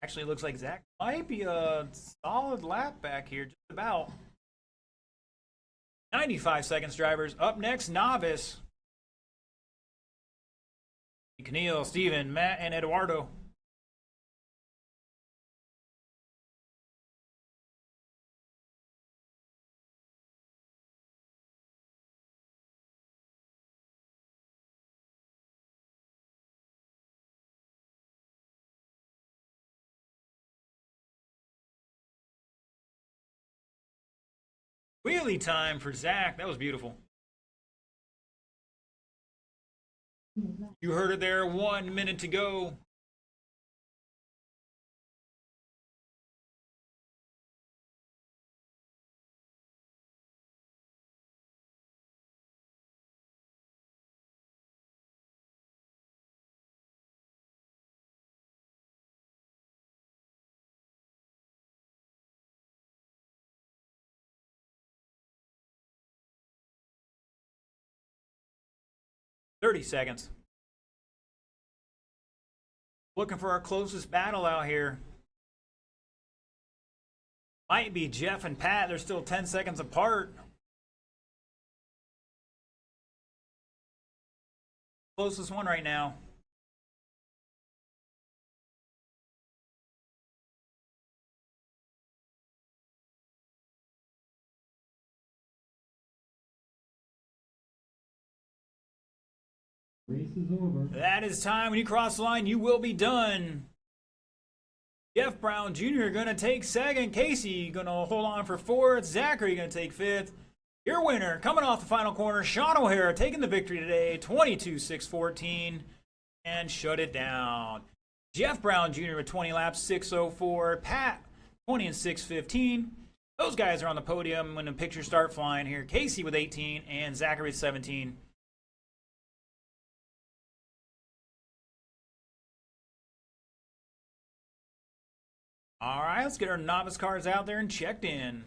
Actually, looks like Zach might be a solid lap back here, just about. 95 seconds, drivers. Up next, Novice. Keneal, Steven, Matt, and Eduardo. Wheelie time for Zach. That was beautiful. You heard it there. 1 minute to go. .30 seconds. Looking for our closest battle out here. Might be Jeff and Pat. They're still 10 seconds apart. Closest one right now. Race is over. That is time. When you cross the line, you will be done. Jeff Brown Jr. going to take second. Casey going to hold on for fourth. Zachary going to take fifth. Your winner, coming off the final corner, Sean O'Hara taking the victory today, 22.614, and shut it down. Jeff Brown Jr. with 20 laps, 6:04. Pat, 20 and 6:15. Those guys are on the podium when the pictures start flying here. Casey with 18 and Zachary with 17. All right, let's get our novice cars out there and checked in.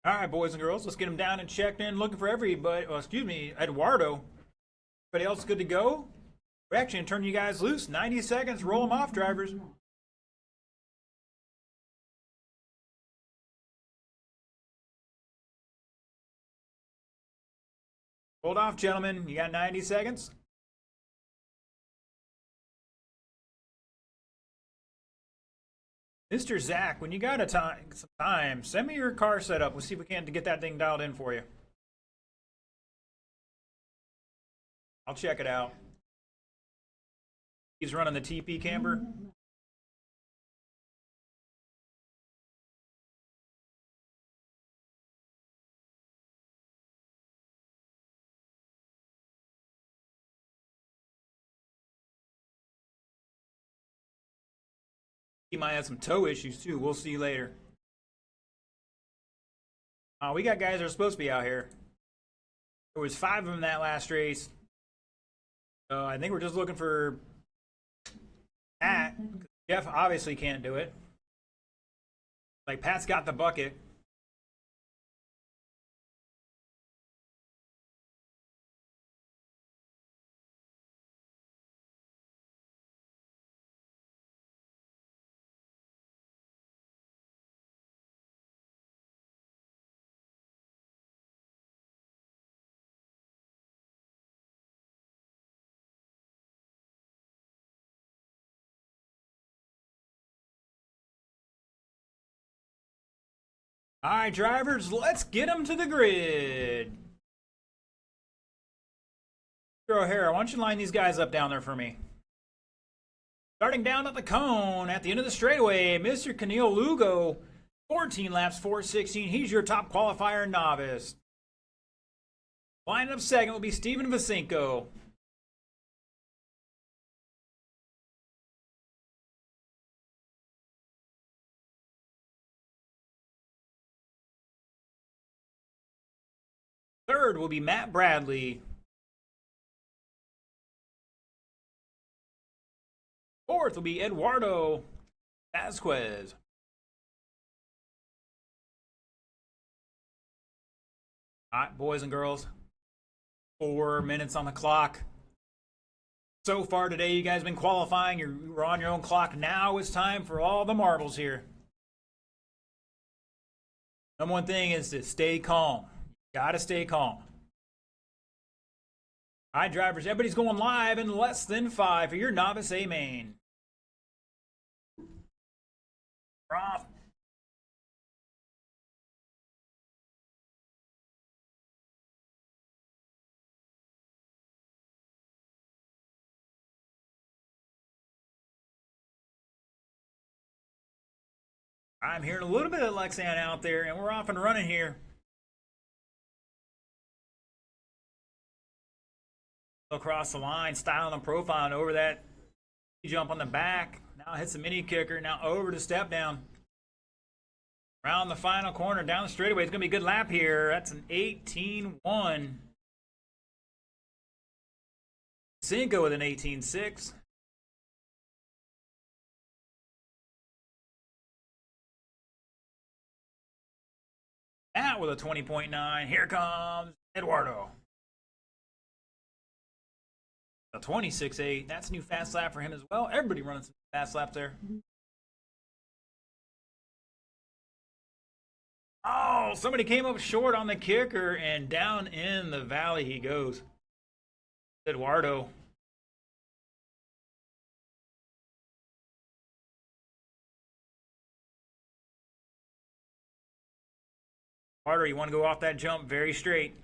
All right, boys and girls, let's get them down and checked in. Looking for everybody. Well, excuse me, Eduardo. Everybody else good to go? We're actually going to turn you guys loose. 90 seconds. Roll them off, drivers. Hold off, gentlemen. You got 90 seconds. Mr. Zach, when you got some time, send me your car setup. We'll see if we can't get that thing dialed in for you. I'll check it out. He's running the TP camper. He might have some toe issues too. We'll see you later. We got guys that are supposed to be out here. There was 5 of them in that last race. I think we're just looking for Pat. Jeff obviously can't do it. Like, Pat's got the bucket. All right, drivers, let's get them to the grid. Mr. O'Hara, why don't you line these guys up down there for me? Starting down at the cone at the end of the straightaway, Mr. Keneal Lugo, 14 laps, 4:16. He's your top qualifier novice. Lining up second will be Steven Vasinko. Third will be Matt Bradley. Fourth will be Eduardo Vasquez. All right, boys and girls, 4 minutes on the clock. So far today, you guys have been qualifying. You're on your own clock. Now it's time for all the marbles here. Number one thing is to stay calm. Gotta stay calm. All right, drivers, everybody's going live in less than 5 for your novice A main. We're off. I'm hearing a little bit of Lexan out there, and we're off and running here. Across the line, styling and profiling over that jump on the back. Now hits the mini kicker. Now over to step down. Around the final corner, down the straightaway. It's going to be a good lap here. That's an 18-1. Cinco with an 18-6. Matt with a 20.9. Here comes Eduardo. A 26.8. That's a new fast lap for him as well. Everybody running some fast laps there. Oh, somebody came up short on the kicker, and down in the valley he goes. Eduardo. Eduardo, you want to go off that jump very straight.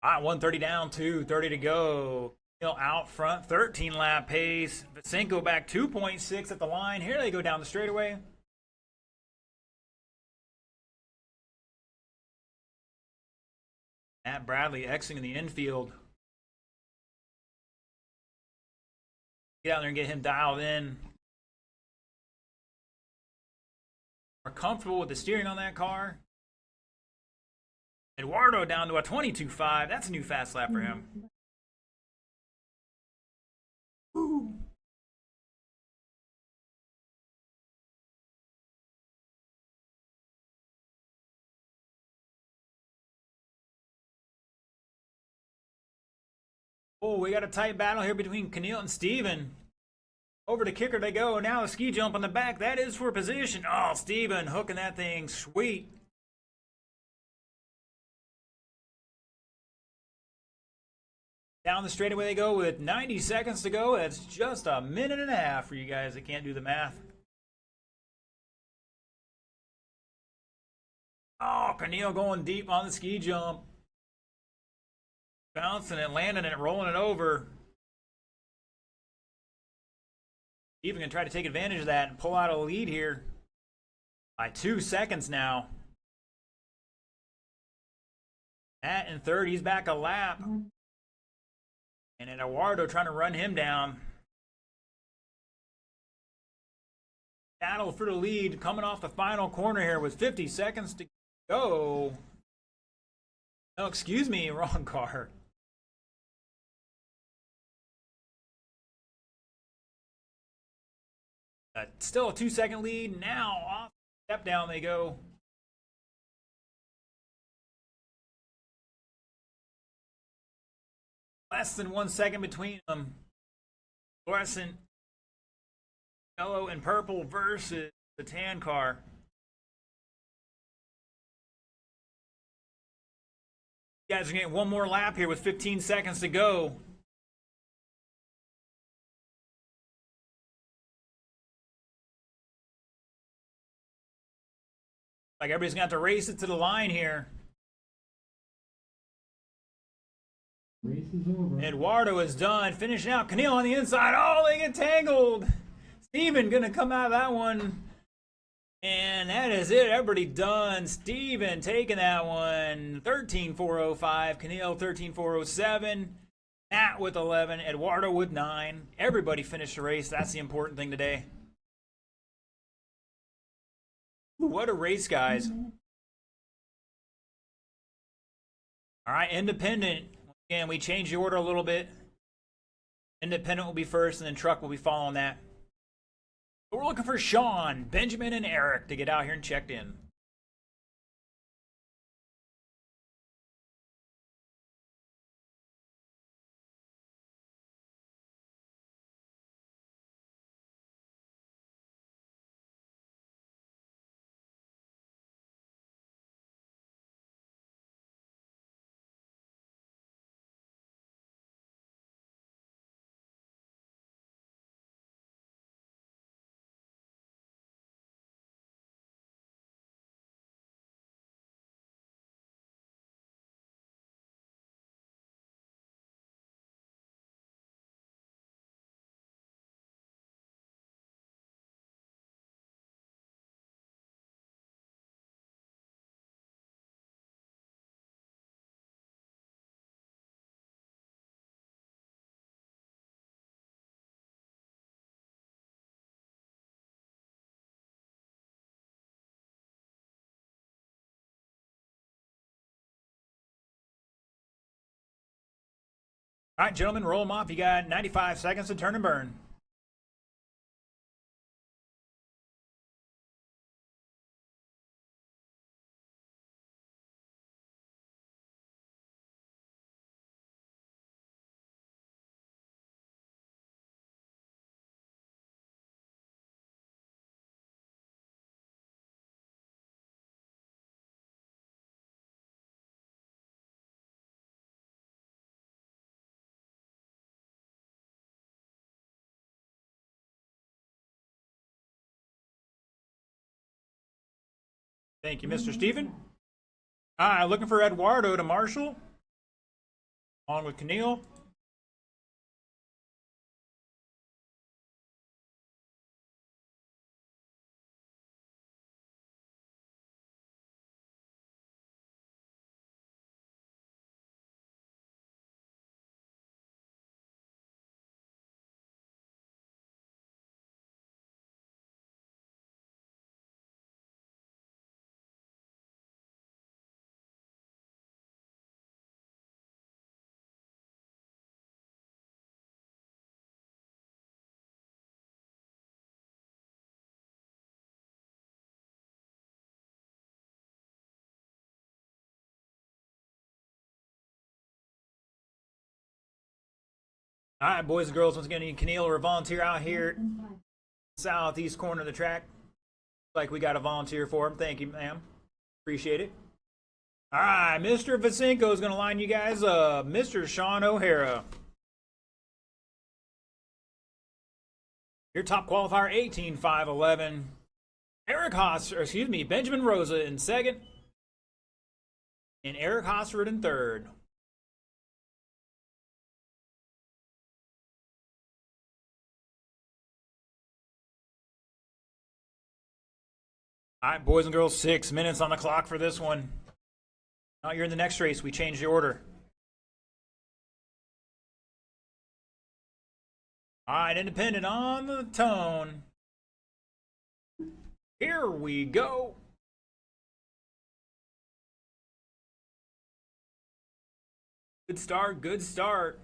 All right, 130 down, 230 to go. Out front, 13 lap pace. Vasinko back 2.6 at the line. Here they go down the straightaway. Matt Bradley exiting the infield. Get out there and get him dialed in. More comfortable with the steering on that car. Eduardo down to a 22.5. That's a new fast lap for him. Oh, we got a tight battle here between Keneal and Steven. Over to kicker they go. Now a ski jump on the back. That is for position. Oh, Steven hooking that thing. Sweet. Down the straightaway they go with 90 seconds to go. That's just a minute and a half for you guys that can't do the math. Oh, Keneal going deep on the ski jump. Bouncing it, landing it, rolling it over. Even can try to take advantage of that and pull out a lead here by 2 seconds now. Matt in third, he's back a lap. And Eduardo trying to run him down. Battle for the lead coming off the final corner here with 50 seconds to go. No, excuse me, wrong car. Still a 2-second lead. Now off step down they go. Less than 1 second between them. Fluorescent yellow and purple versus the tan car. You guys are getting one more lap here with 15 seconds to go. Like everybody's going to have to race it to the line here. Race is over. Eduardo is done. Finishing out. Keneal on the inside. Oh, they get tangled. Steven going to come out of that one. And that is it. Everybody done. Steven taking that one. 13,405. Keneal 13,407. Matt with 11. Eduardo with 9. Everybody finished the race. That's the important thing today. Ooh, what a race, guys. All right, Independent. Again, we changed the order a little bit. Independent will be first, and then Truck will be following that. But we're looking for Sean, Benjamin, and Eric to get out here and checked in. All right, gentlemen, roll them off. You got 95 seconds to turn and burn. Thank you, Mr. Steven. All right, looking for Eduardo to Marshall. On with Keneal. All right, boys and girls, once again, you can or volunteer out here, southeast corner of the track. Like we got a volunteer for him. Thank you, ma'am. Appreciate it. All right, Mr. Vasinko is going to line you guys up. Mr. Sean O'Hara. Your top qualifier, 18.511. Eric Haas, or excuse me, Benjamin Rosa in second. And Eric Hosford in third. All right, boys and girls, 6 minutes on the clock for this one. Now you're in the next race. We changed the order. All right, independent on the tone. Here we go. Good start, good start.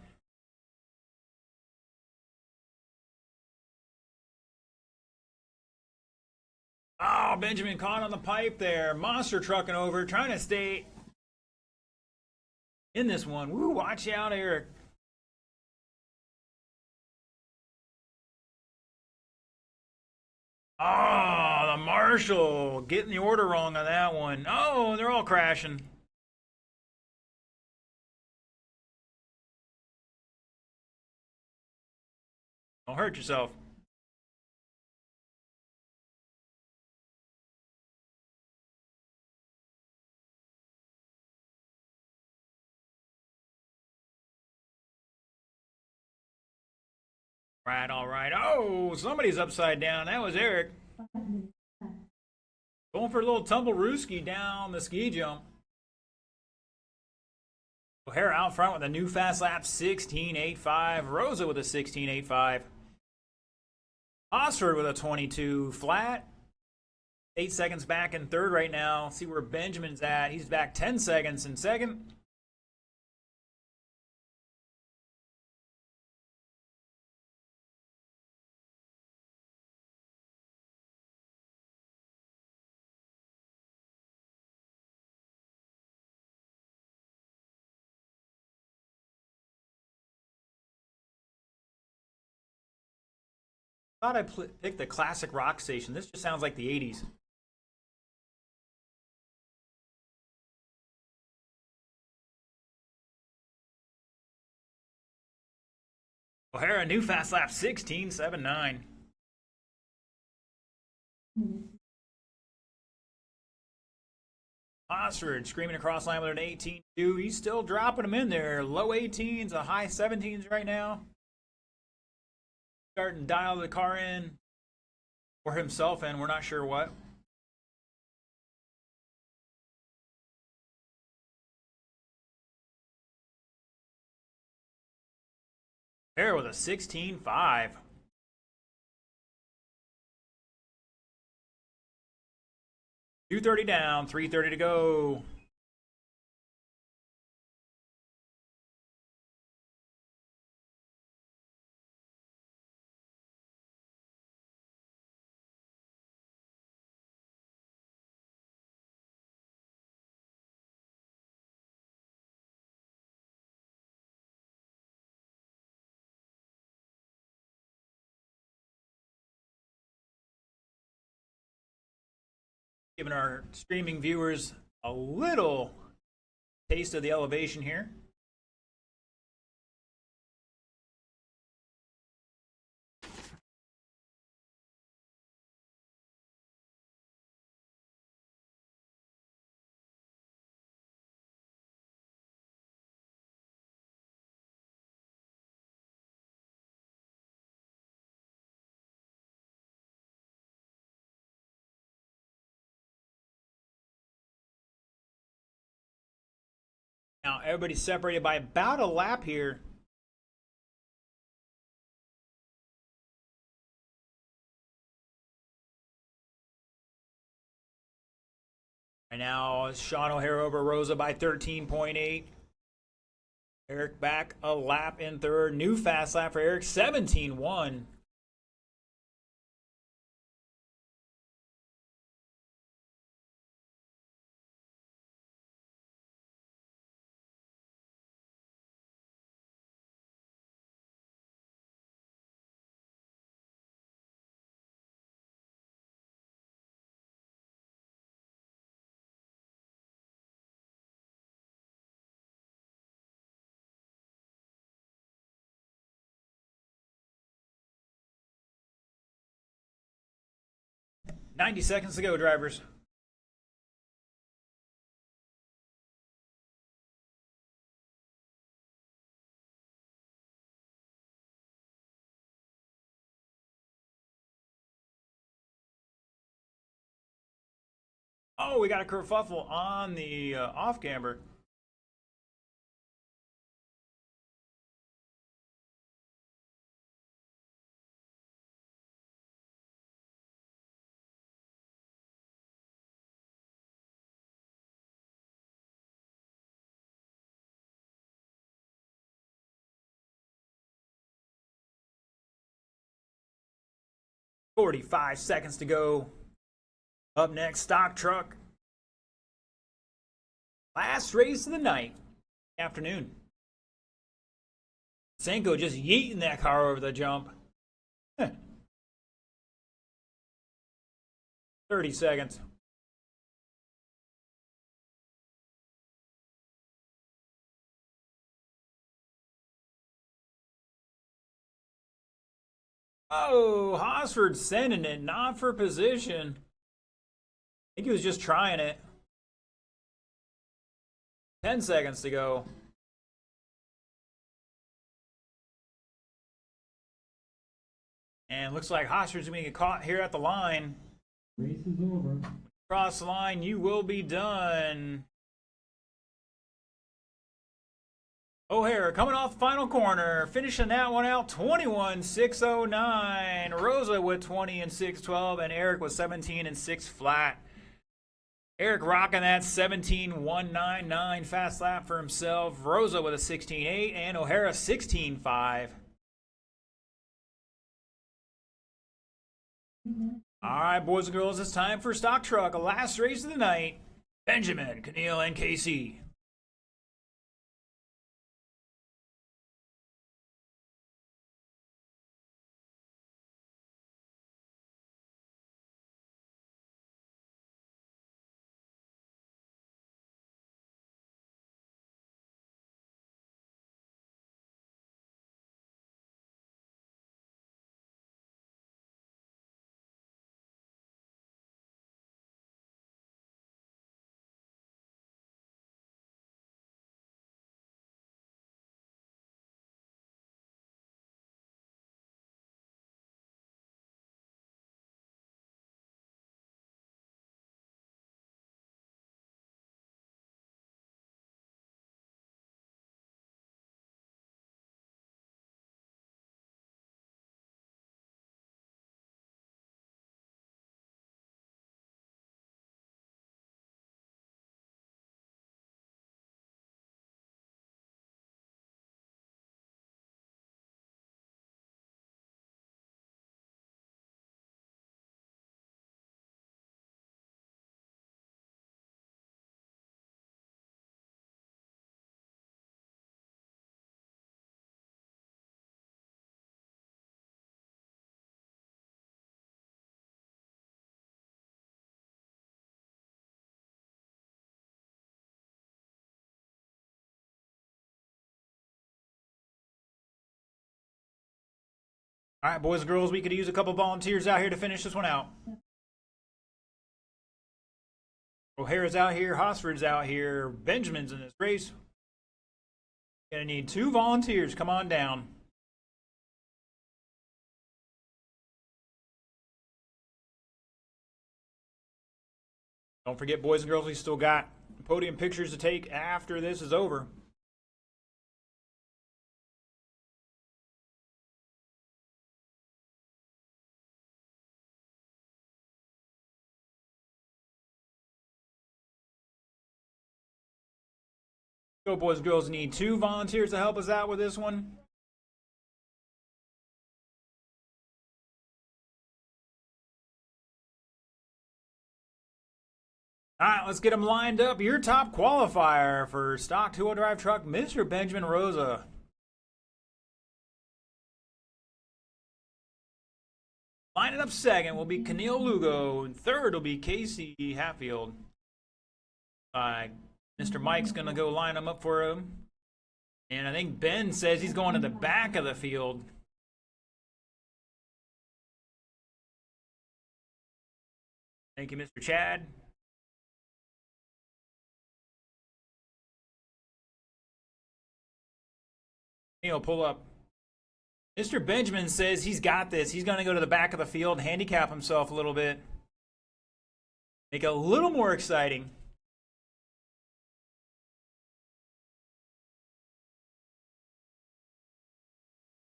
Oh, Benjamin caught on the pipe there. Monster trucking over, trying to stay in this one. Woo, watch out, Eric. Oh, the Marshall getting the order wrong on that one. Oh, they're all crashing. Don't hurt yourself. Right, all right. Oh, somebody's upside down. That was Eric. Going for a little tumble rooski down the ski jump. O'Hara out front with a new fast lap, 16.85. Rosa with a 16.85. Osford with a 22 flat. 8 seconds back in third right now. See where Benjamin's at. He's back 10 seconds in second. Thought I picked the classic rock station. This just sounds like the 80s. O'Hara, new fast lap, 16.79. Osford screaming across line with an 18.2. He's still dropping them in there. Low 18s, a high 17s right now. Starting to dial the car in, or himself in, we're not sure what. There with a 16.5. $230 down, $330 to go. Giving our streaming viewers a little taste of the elevation here. Now everybody's separated by about a lap here. Right now, Sean O'Hara over Rosa by 13.8. Eric back a lap in third. New fast lap for Eric, 17.1. 90 seconds to go, drivers. Oh, we got a kerfuffle on the off camber. "45 seconds to go." Up next, stock truck. Last race of the night. Afternoon. Senko just yeeting that car over the jump. 30 seconds. Oh, Hosford sending it, not for position. I think he was just trying it. 10 seconds to go. And looks like Hosford's going to get caught here at the line. Race is over. Cross the line, you will be done. O'Hara coming off the final corner, finishing that one out 21.609. Rosa with 20 and 612, and Eric with 17 and 6 flat. Eric rocking that 17.199 fast lap for himself. Rosa with a 16.8 and O'Hara 16.5. All right, boys and girls, it's time for stock truck, a last race of the night. Benjamin, Keneal, and KC. All right, boys and girls, we could use a couple volunteers out here to finish this one out. O'Hara's out here, Hosford's out here, Benjamin's in this race. Gonna need 2 volunteers. Come on down. Don't forget, boys and girls, we still got podium pictures to take after this is over. Go, boys and girls, need 2 volunteers to help us out with this one. All right, let's get them lined up. Your top qualifier for stock 2-wheel drive truck, Mr. Benjamin Rosa. Lining up second will be Keneal Lugo. And third will be Casey Hatfield. Mr. Mike's going to go line them up for him. And I think Ben says he's going to the back of the field. Thank you, Mr. Chad. Neil, pull up. Mr. Benjamin says he's got this. He's going to go to the back of the field and handicap himself a little bit. Make it a little more exciting.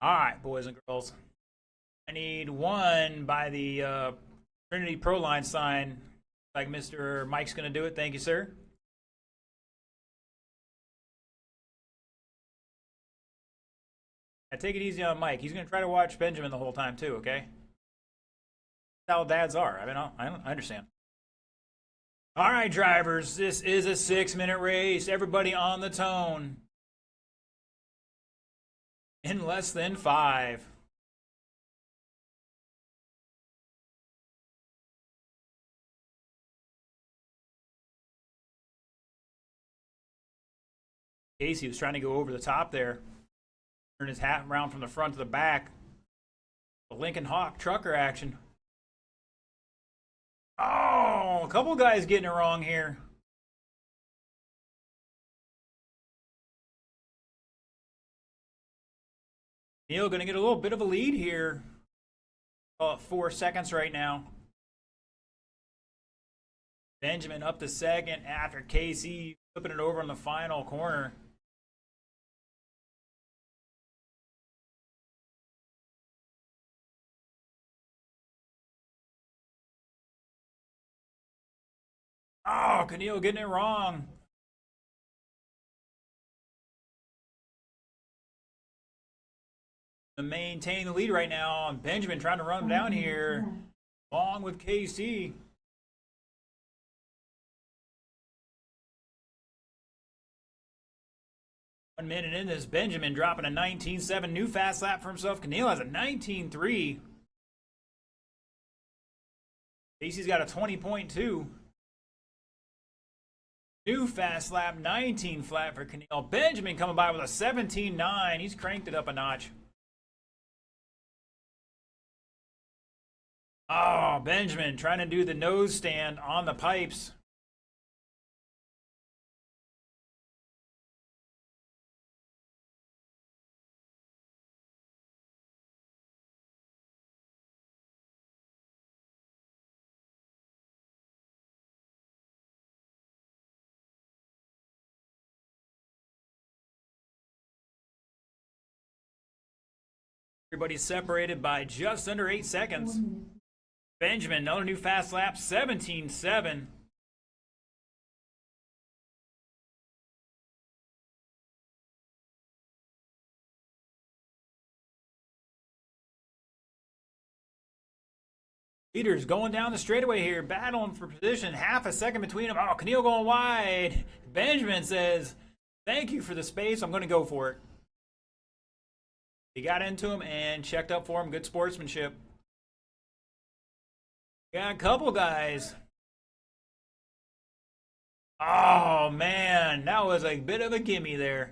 All right, boys and girls. I need one by the Trinity Pro Line sign. Like Mr. Mike's going to do it. Thank you, sir. Yeah, take it easy on Mike. He's going to try to watch Benjamin the whole time, too, okay? That's how dads are. I mean, I understand. All right, drivers. This is a 6-minute race. Everybody on the tone. In less than 5. Casey was trying to go over the top there. Turn his hat around from the front to the back. The Lincoln Hawk trucker action. Oh, a couple guys getting it wrong here. Neil going to get a little bit of a lead here. 4 seconds right now. Benjamin up to second after Casey flipping it over in the final corner. Oh, Keneal getting it wrong. To maintain the lead right now, and Benjamin trying to run him down here, along with KC. One minute in this, Benjamin dropping a 19.7 new fast lap for himself. Keneal has a 19.3. Casey's got a 20.2. New fast lap, 19 flat for Keneal. Benjamin coming by with a 17.9. He's cranked it up a notch. Oh, Benjamin trying to do the nose stand on the pipes. Everybody's separated by just under 8 seconds. Benjamin, another new fast lap, 17.7. Leaders going down the straightaway here, battling for position, half a second between them. Oh, Keneal going wide. Benjamin says, thank you for the space, I'm going to go for it. He got into him and checked up for him. Good sportsmanship. Got a couple guys. Oh, man. That was a bit of a gimme there.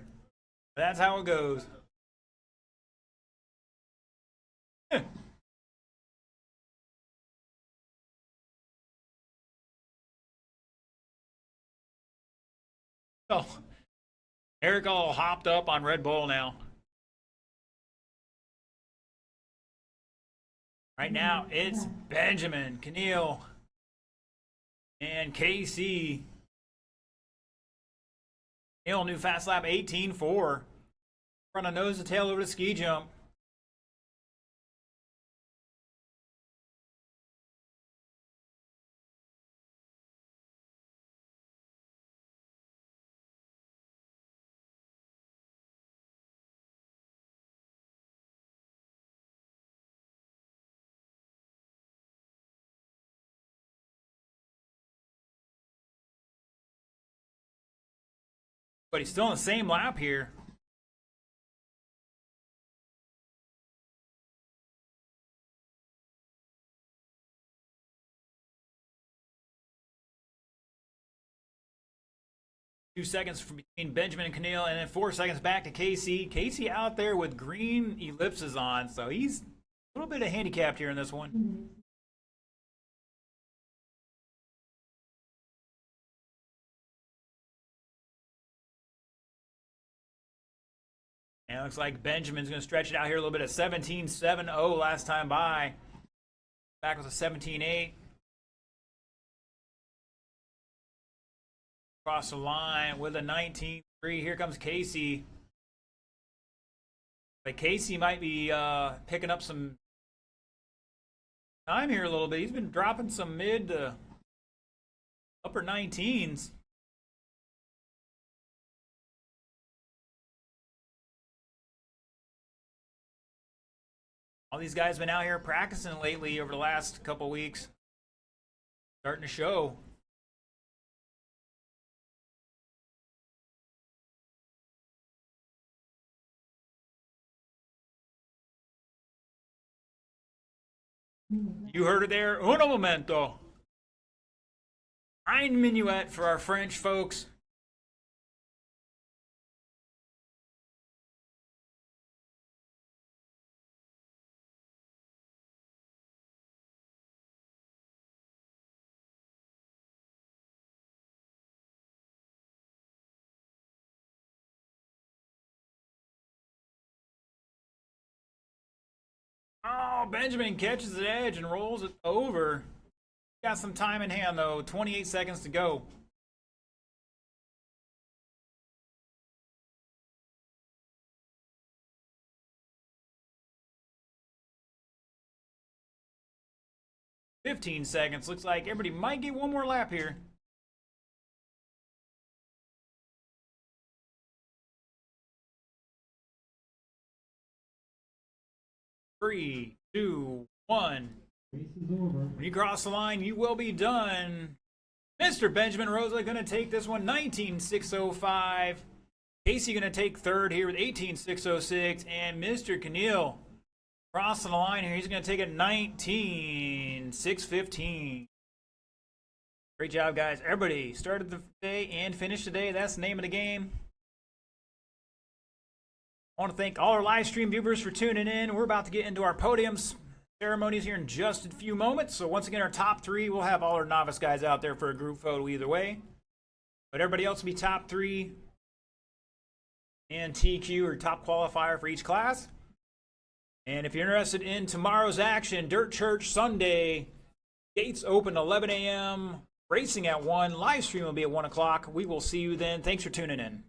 That's how it goes. Oh, Eric all hopped up on Red Bull now. Right now, it's Benjamin, Keneal, and KC. Keneal, new fast lap, 18.4. Run a nose to tail over the ski jump. But he's still in the same lap here. Two seconds between Benjamin and Keneal, and then 4 seconds back to KC. KC out there with green ellipses on, so he's a little bit of handicapped here in this one. And it looks like Benjamin's going to stretch it out here a little bit. A 17.70 last time by. Back with a 17.8. Across the line with a 19.3. Here comes Casey. But Casey might be picking up some time here a little bit. He's been dropping some mid to upper 19s. All these guys have been out here practicing lately over the last couple weeks. Starting to show. You heard it there. Uno momento. Ein minuet for our French folks. Oh, Benjamin catches the edge and rolls it over. Got some time in hand, though. 28 seconds to go. $15. Looks like everybody might get one more lap here. Three, two, one. Race is over. When you cross the line, you will be done. Mr. Benjamin Rosa going to take this one, 19.605. Casey going to take third here with 18.606. And Mr. Keneal crossing the line here. He's going to take it 19.615. Great job, guys. Everybody started the day and finished the day. That's the name of the game. I want to thank all our live stream viewers for tuning in. We're about to get into our podiums ceremonies here in just a few moments. So once again, our top three, we'll have all our novice guys out there for a group photo either way. But everybody else will be top three and TQ or top qualifier for each class. And if you're interested in tomorrow's action, Dirt Church Sunday, gates open 11 a.m., racing at 1, live stream will be at 1 o'clock. We will see you then. Thanks for tuning in.